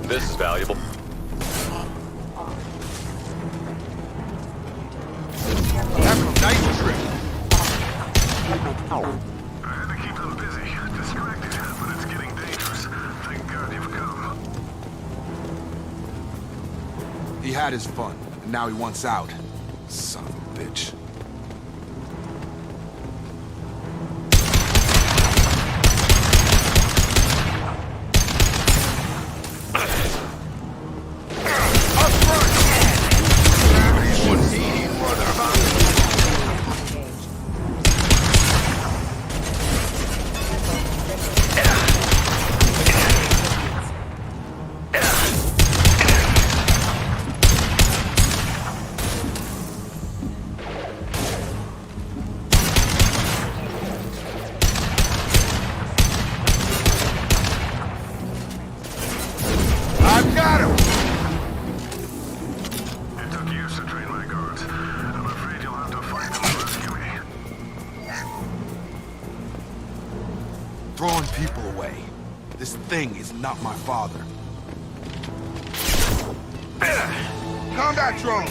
This is valuable. Nice trick. I had to keep them busy, distracted, but it's getting dangerous. Thank God you've come. He had his fun, and now he wants out. Son of a bitch. I've got him! It took years to train my guards. I'm afraid you'll have to fight them to rescue me. Throwing people away. This thing is not my father. Combat drone!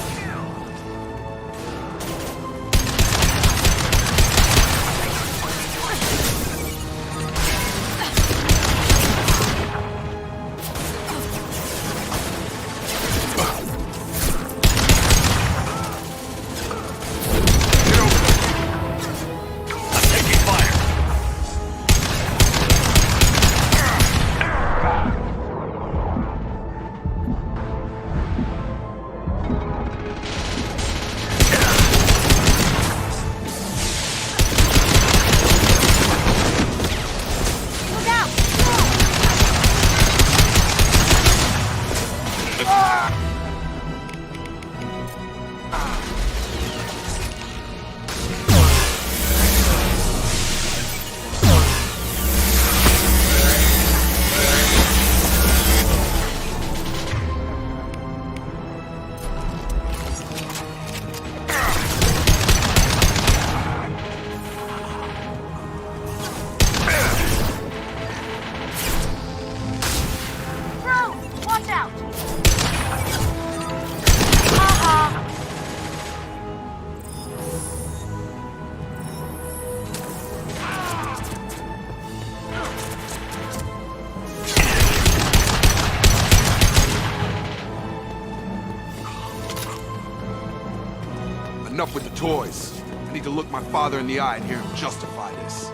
Enough with the toys. I need to look my father in the eye and hear him justify this.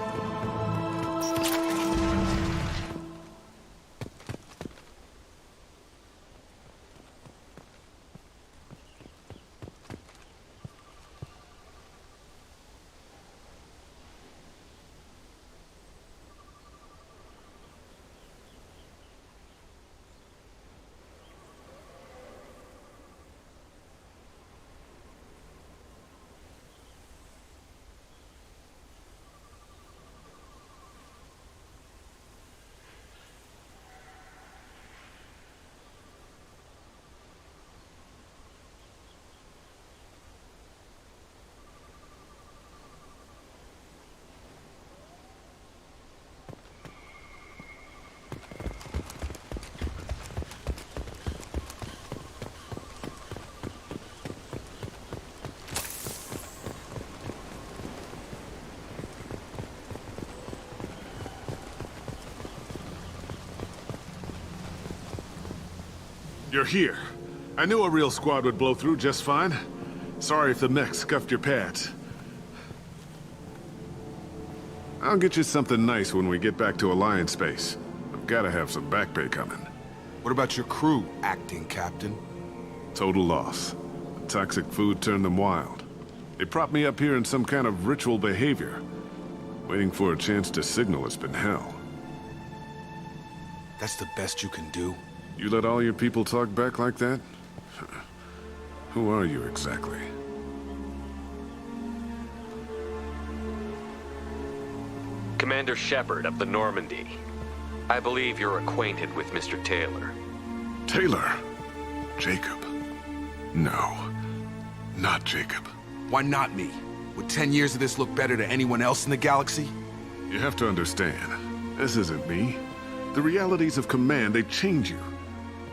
You're here. I knew a real squad would blow through just fine. Sorry if the mech scuffed your pads. I'll get you something nice when we get back to Alliance base. I've gotta have some back pay coming. What about your crew, acting captain? Total loss. The toxic food turned them wild. They propped me up here in some kind of ritual behavior. Waiting for a chance to signal has been hell. That's the best you can do? You let all your people talk back like that? Who are you exactly? Commander Shepard of the Normandy. I believe you're acquainted with Mr. Taylor. Taylor? Jacob? No. Not Jacob. Why not me? Would 10 years of this look better to anyone else in the galaxy? You have to understand, this isn't me. The realities of command, they change you.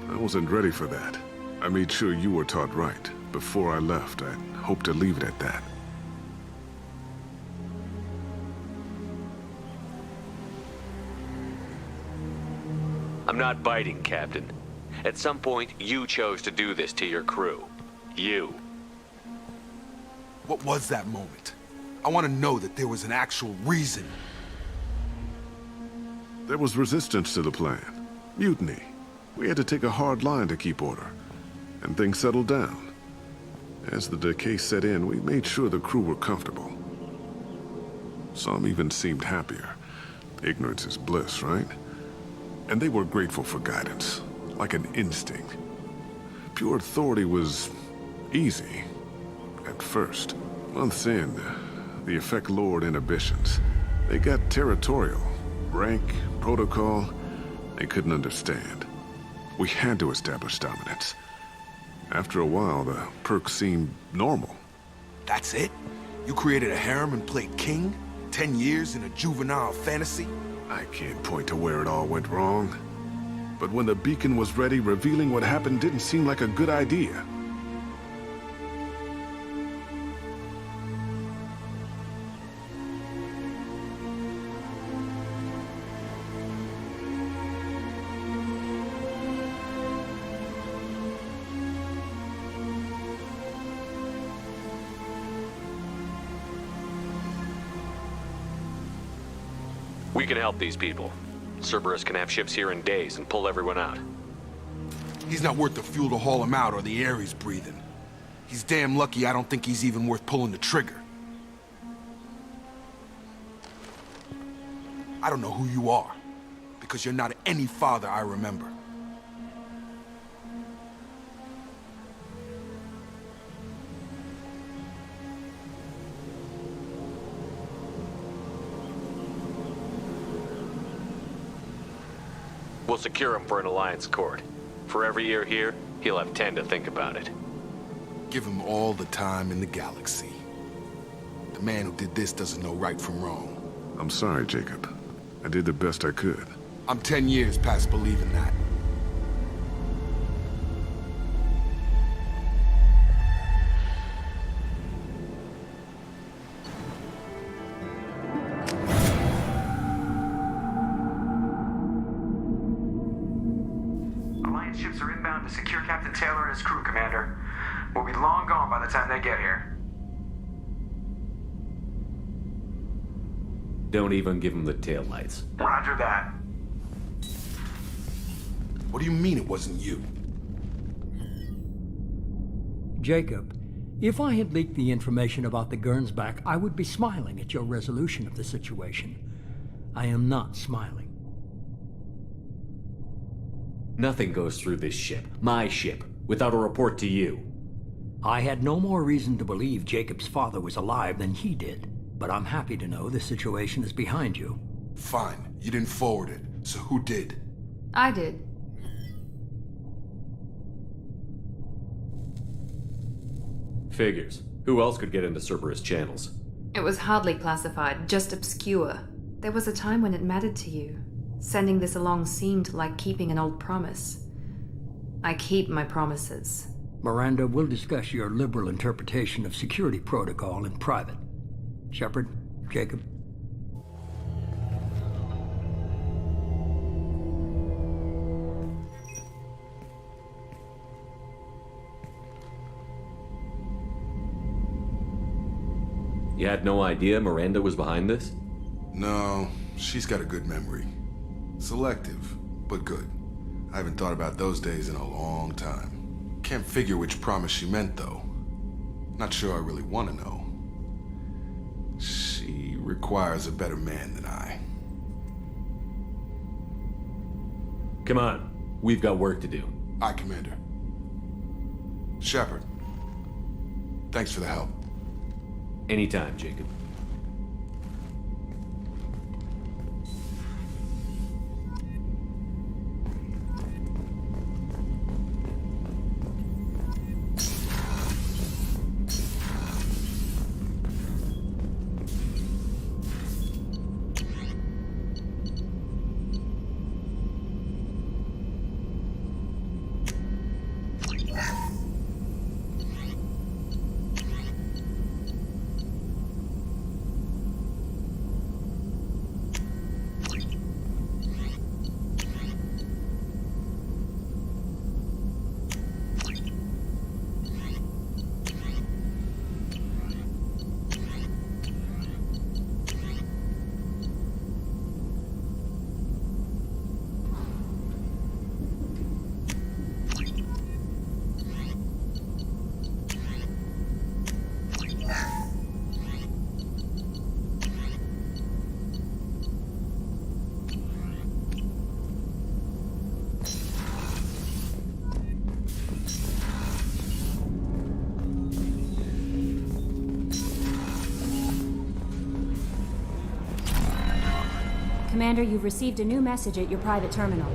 I wasn't ready for that. I made sure you were taught right. Before I left, I hoped to leave it at that. I'm not biting, Captain. At some point, you chose to do this to your crew. You. What was that moment? I want to know that there was an actual reason. There was resistance to the plan. Mutiny. We had to take a hard line to keep order. And things settled down. As the decay set in, we made sure the crew were comfortable. Some even seemed happier. Ignorance is bliss, right? And they were grateful for guidance, like an instinct. Pure authority was easy, at first. Months in, the effect lowered inhibitions. They got territorial. Rank, protocol, they couldn't understand. We had to establish dominance. After a while, the perks seemed normal. That's it? You created a harem and played king? 10 years in a juvenile fantasy? I can't point to where it all went wrong. But when the beacon was ready, revealing what happened didn't seem like a good idea. We can help these people. Cerberus can have ships here in days and pull everyone out. He's not worth the fuel to haul him out or the air he's breathing. He's damn lucky I don't think he's even worth pulling the trigger. I don't know who you are, because you're not any father I remember. We'll secure him for an Alliance court. For every year here, he'll have 10 to think about it. Give him all the time in the galaxy. The man who did this doesn't know right from wrong. I'm sorry, Jacob. I did the best I could. I'm 10 years past believing that. Alliance ships are inbound to secure Captain Taylor and his crew, Commander. We'll be long gone by the time they get here. Don't even give him the taillights. Roger that. What do you mean it wasn't you? Jacob, if I had leaked the information about the Gernsback, I would be smiling at your resolution of the situation. I am not smiling. Nothing goes through this ship, my ship, without a report to you. I had no more reason to believe Jacob's father was alive than he did, but I'm happy to know the situation is behind you. Fine, you didn't forward it, so who did? I did. Figures. Who else could get into Cerberus channels? It was hardly classified, just obscure. There was a time when it mattered to you. Sending this along seemed like keeping an old promise. I keep my promises. Miranda, we'll discuss your liberal interpretation of security protocol in private. Shepard, Jacob. You had no idea Miranda was behind this? No, she's got a good memory. Selective, but good. I haven't thought about those days in a long time. Can't figure which promise she meant, though. Not sure I really want to know. She requires a better man than I. Come on. We've got work to do. Aye, Commander. Shepard. Thanks for the help. Anytime, Jacob. Commander, you've received a new message at your private terminal.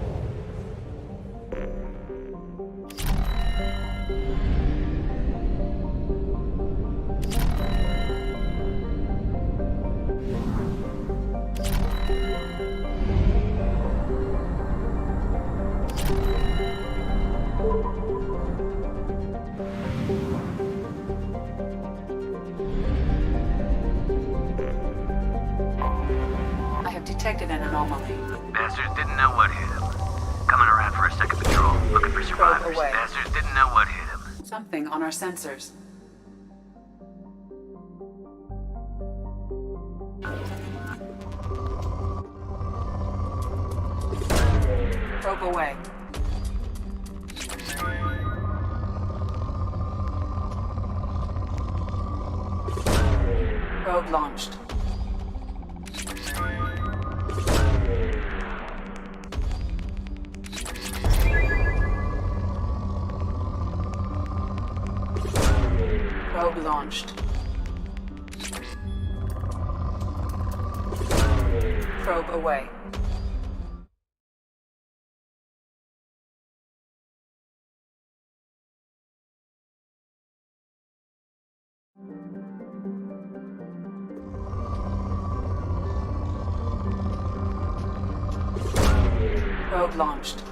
I have detected an anomaly. Bastards didn't know what hit him. Coming around for a second patrol, looking for survivors. away. Bastards didn't know what hit him. Something on our sensors. Probe away. Probe launched. Probe launched. Probe away. Probe launched.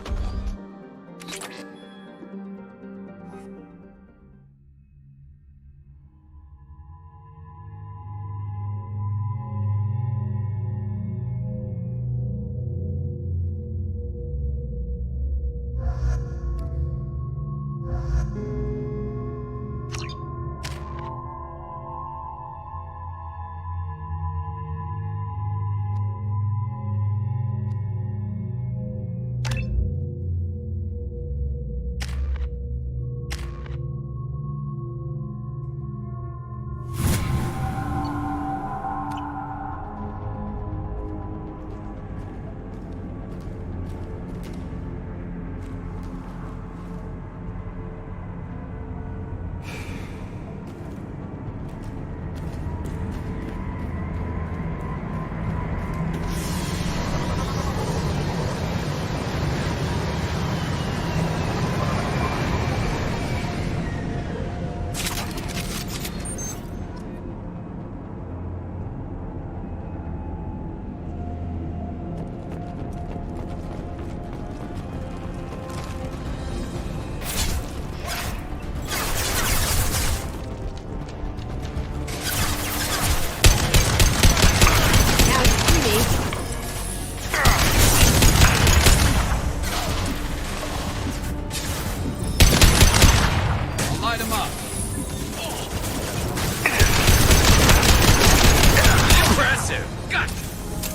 Light him up. Impressive. Gotcha.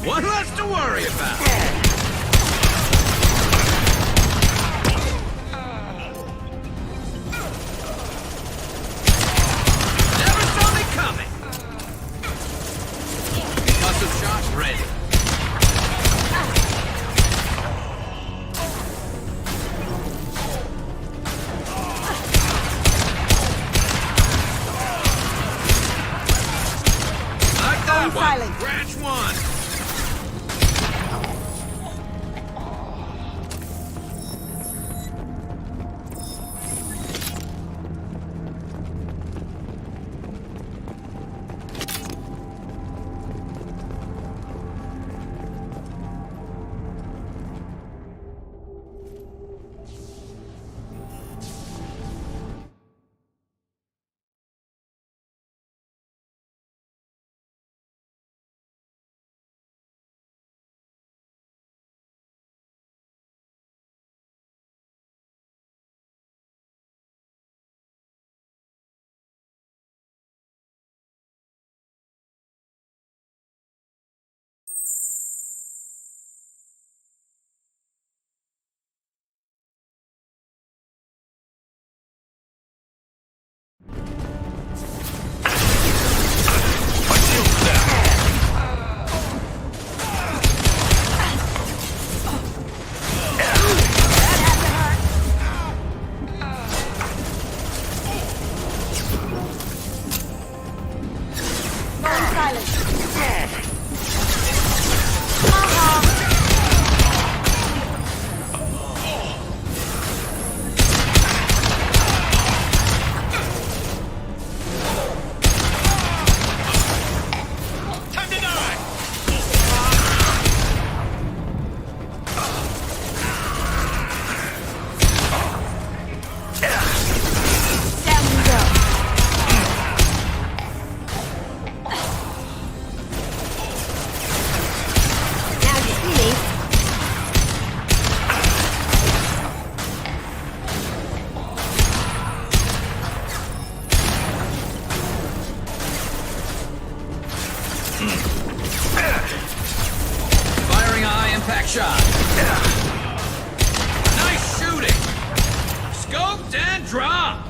One less to worry about. Never saw me coming. Custom shot ready. Like that one. Branch one. Firing a high-impact shot. Nice shooting! Scoped and dropped!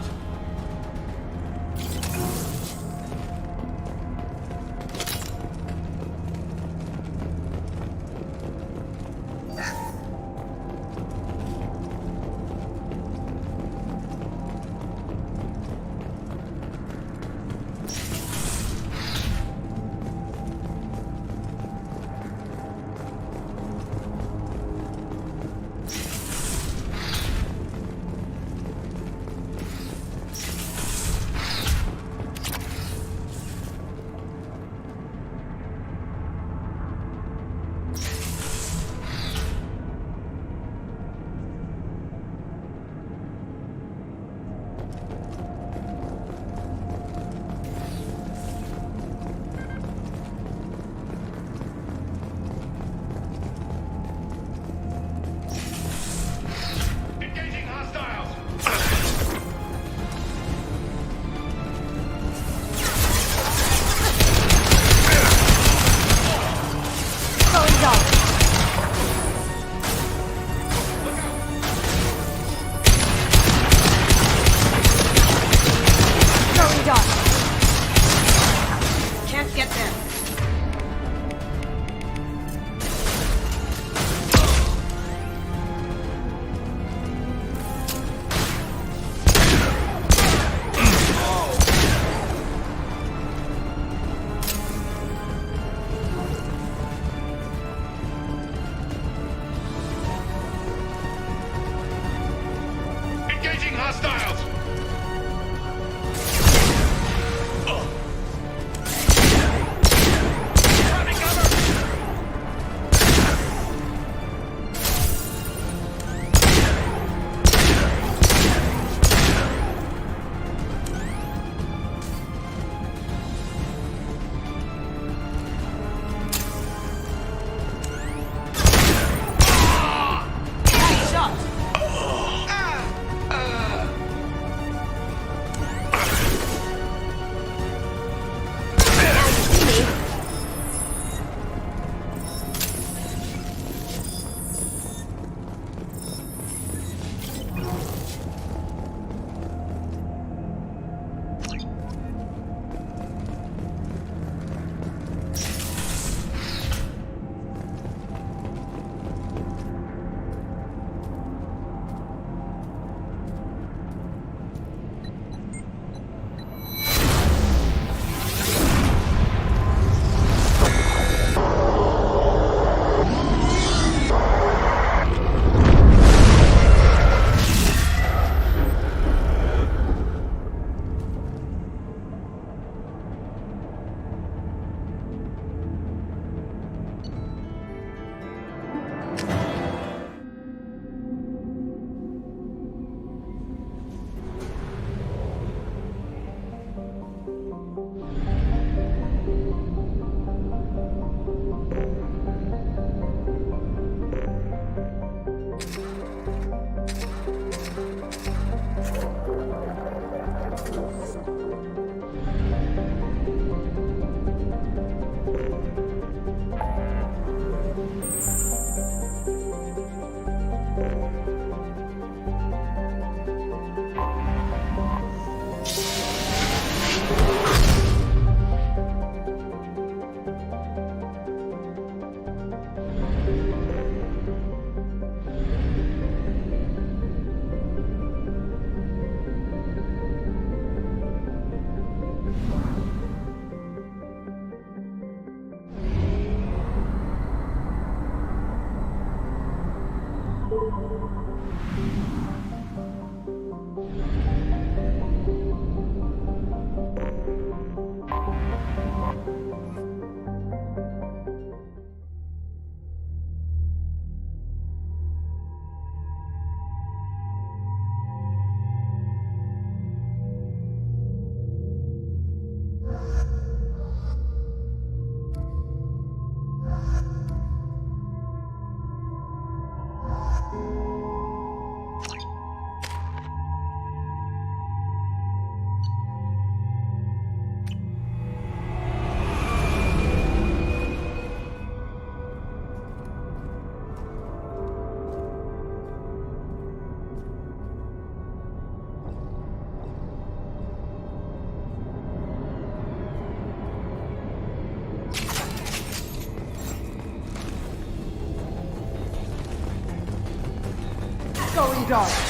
done.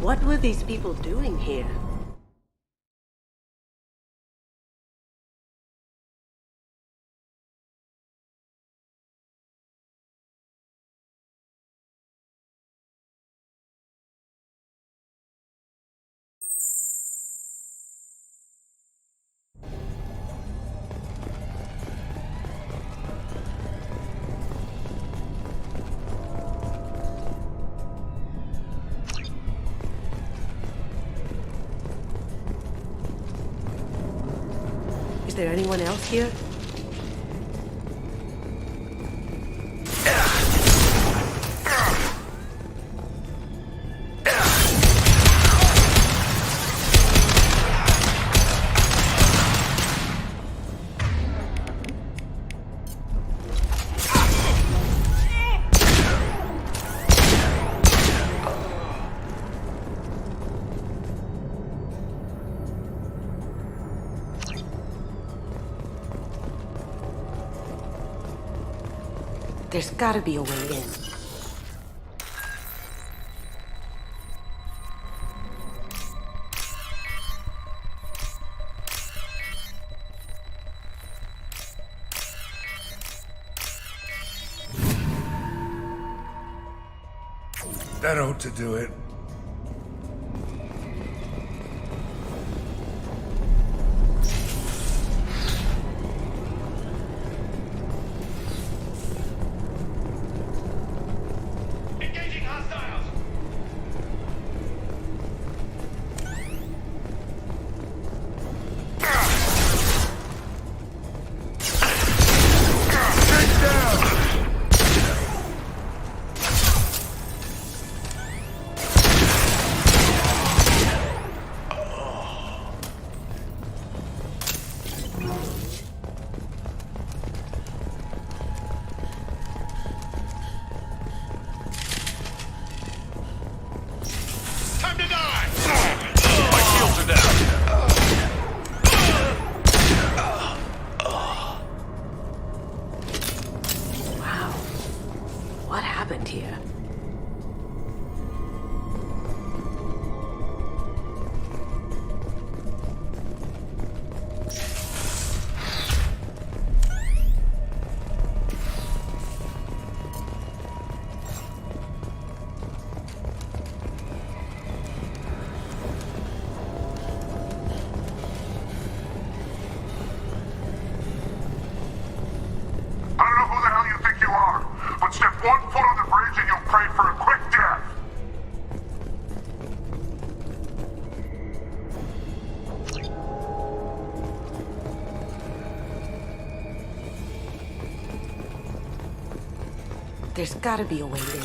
What were these people doing here? Is there anyone else here? There's gotta be a way in. That ought to do it. What happened here? There's gotta be a way in.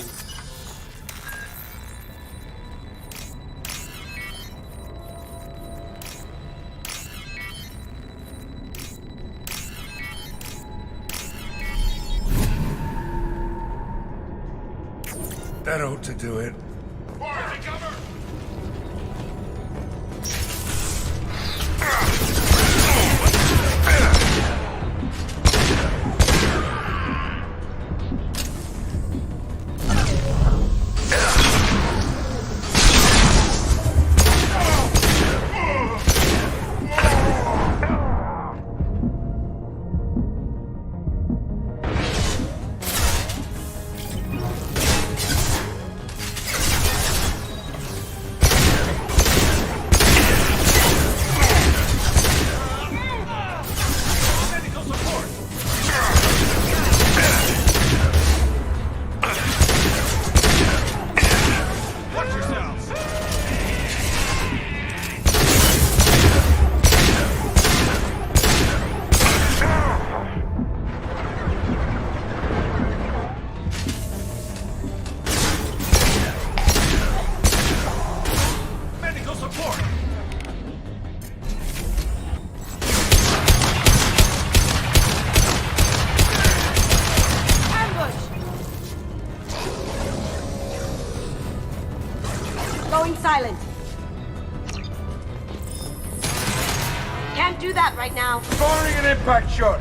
That ought to do it. Can't do that right now. Firing an impact shot.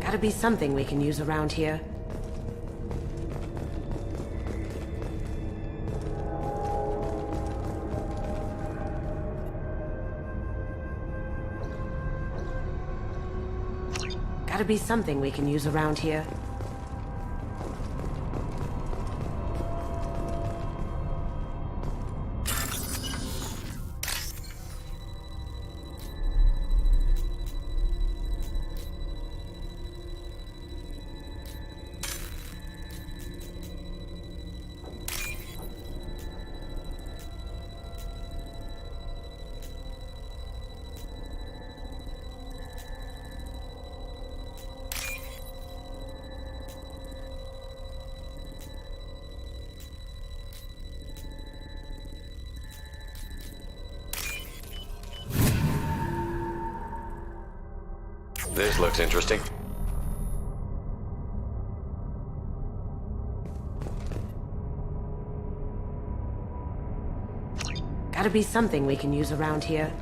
Gotta be something we can use around here. Gotta be something we can use around here. This looks interesting. Gotta be something we can use around here.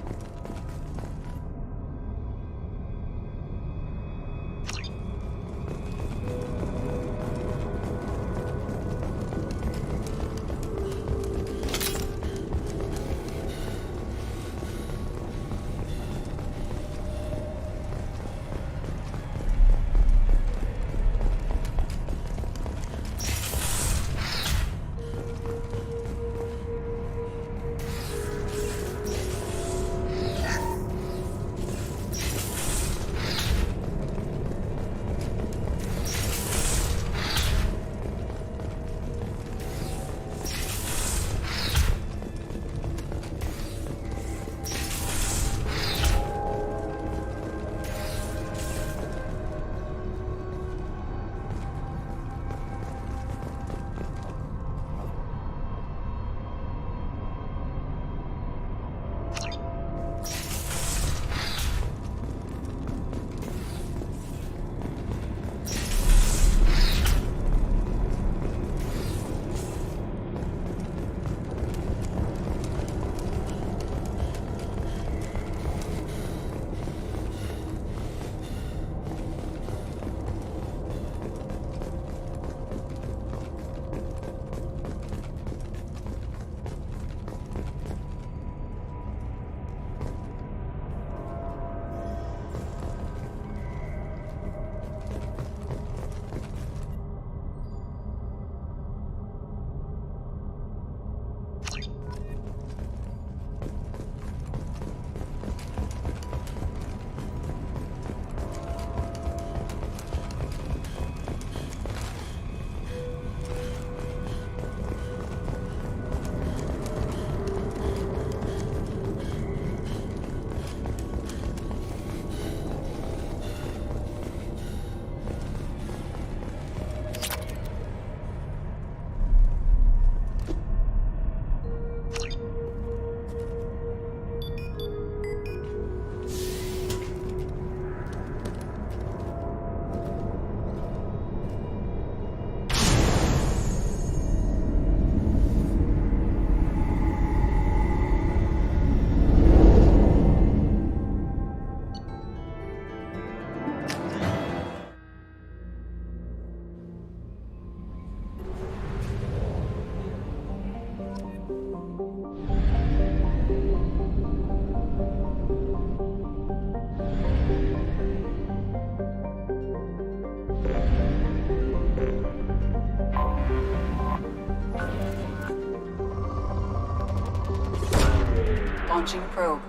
Launching probe.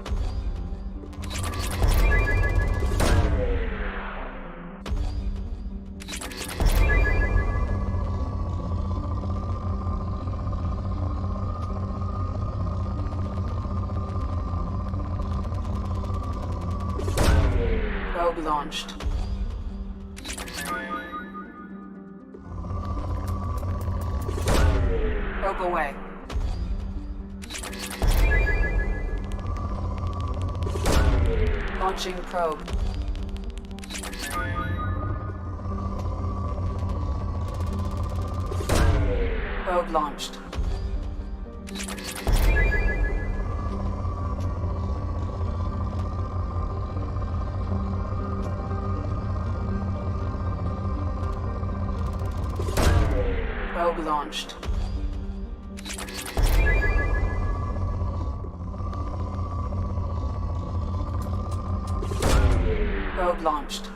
Probe launched. Probe away. Launching probe. Probe launched. Probe launched. Probe launched.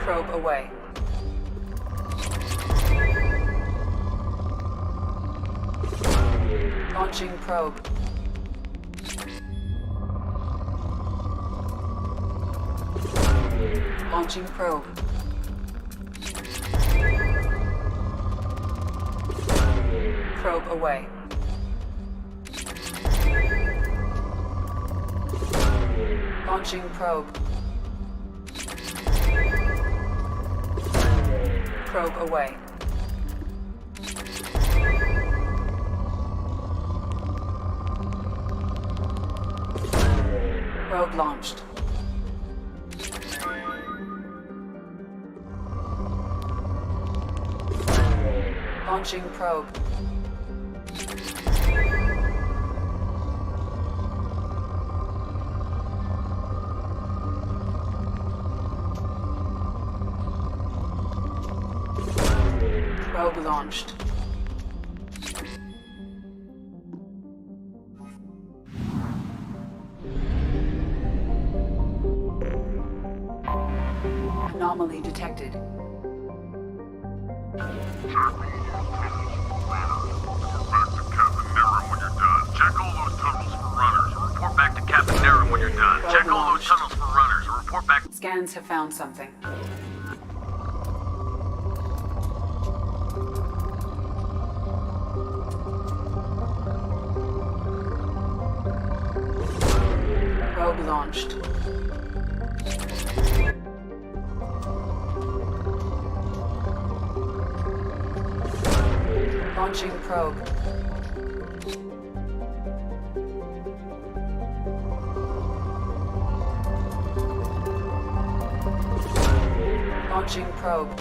Probe away. Launching probe. Launching probe. Probe away. Launching probe. Probe away. Probe launched. Launching probe. Probe launched. Anomaly detected. Check all those tunnels for runners and report back to Captain Naren when you're done. Check all those tunnels for runners and report back. Scans have found something. Probe launched. Launching probe. Launching probe.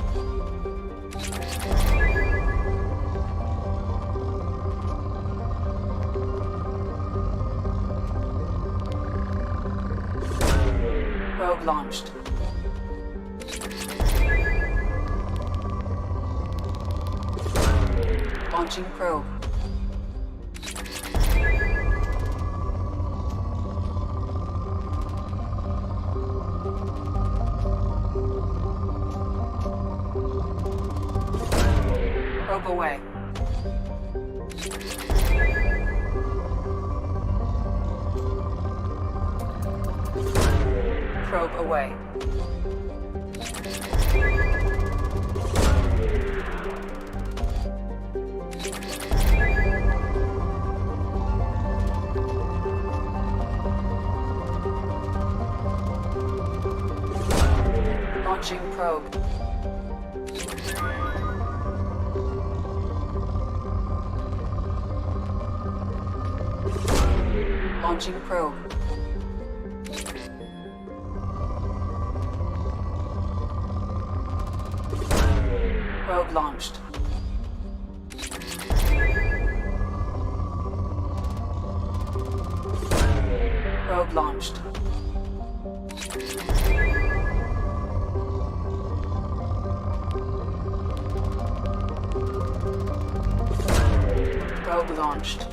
Probe launched. Launching probe. probe away. Launching probe. Launching probe. Probe launched. Probe launched. Probe launched.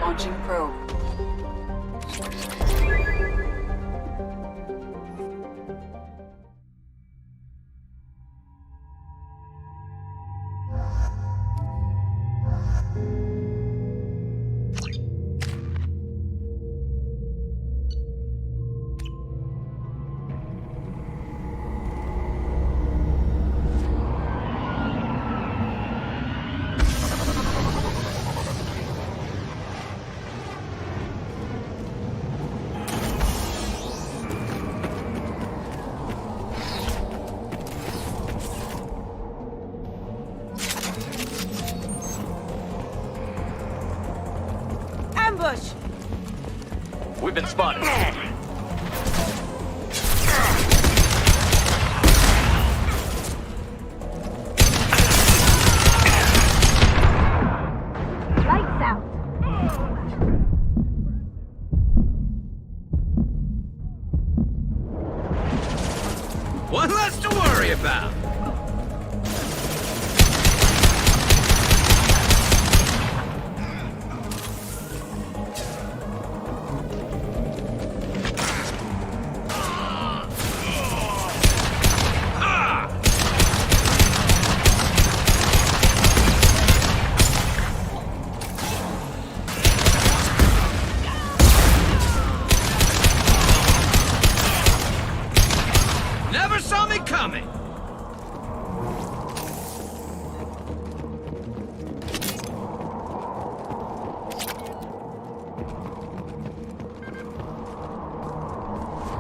Launching probe. Ambush! We've been spotted. Lights out! One less to worry about. Never saw me coming!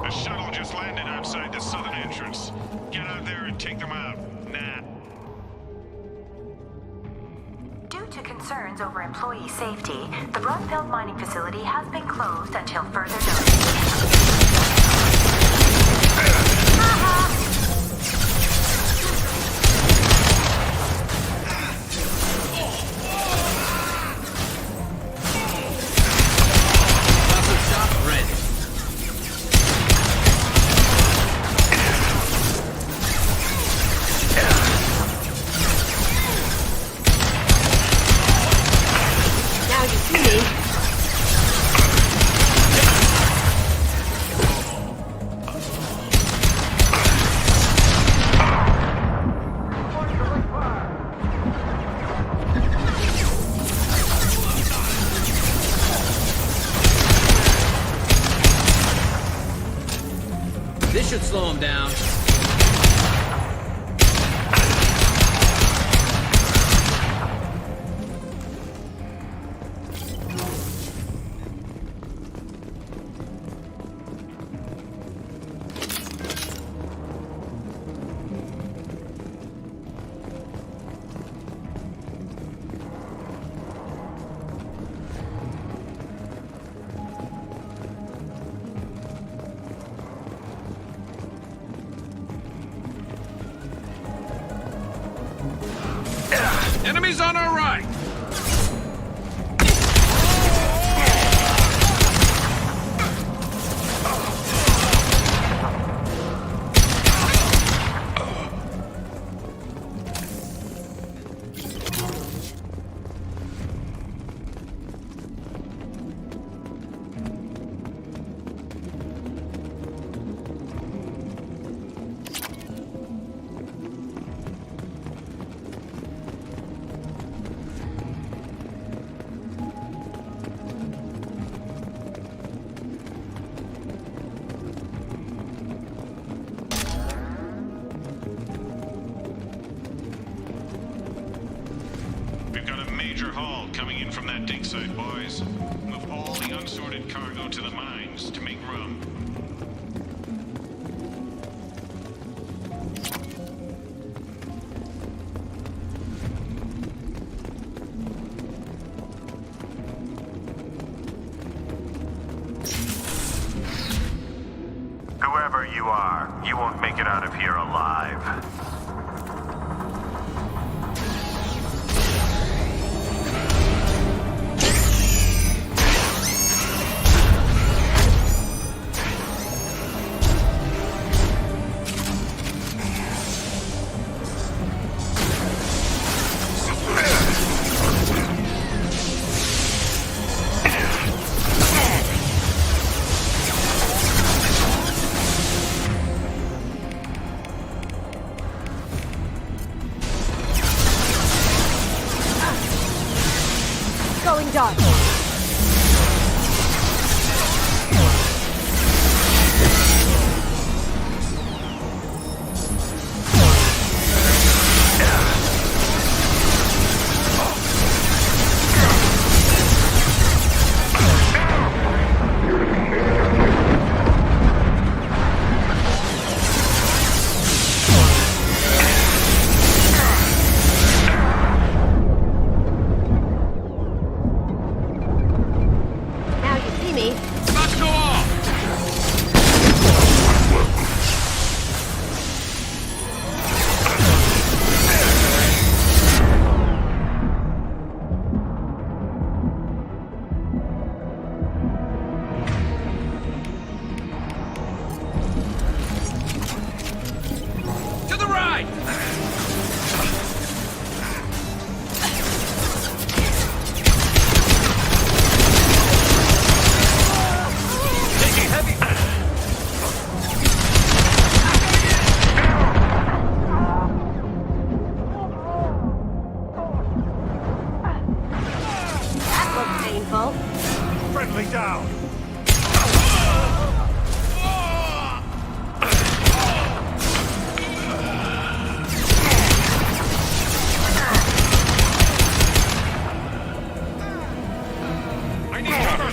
A shuttle just landed outside the southern entrance. Get out there and take them out. Nah. Due to concerns over employee safety, the Brunfeld mining facility has been closed until further notice. Now you see me. This should slow him down. Enemies on our right! in from that dig site, boys. Move all the unsorted cargo to the mines to make room. Whoever you are, you won't make it out of here alive. Going dark. Now you see me. Let's go off! To the right! Taking heavy. That looked painful. Friendly down. I need cover.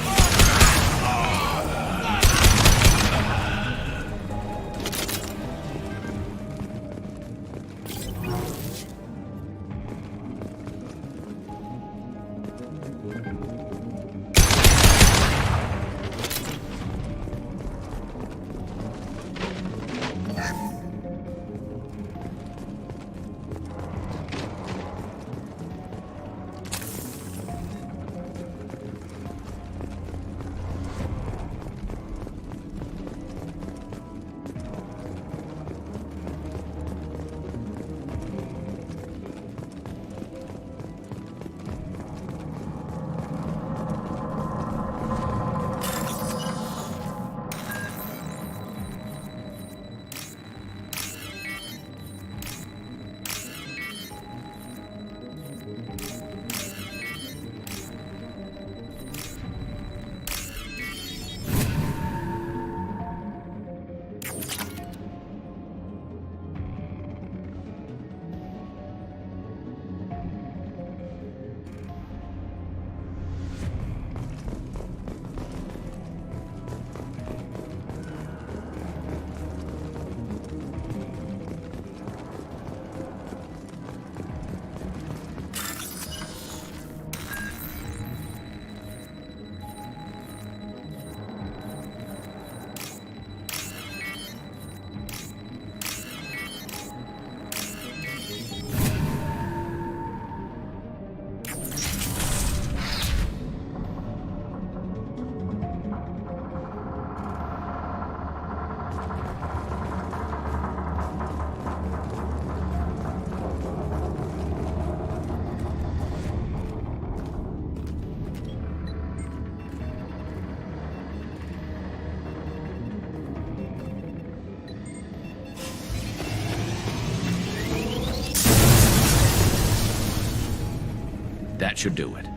That should do it.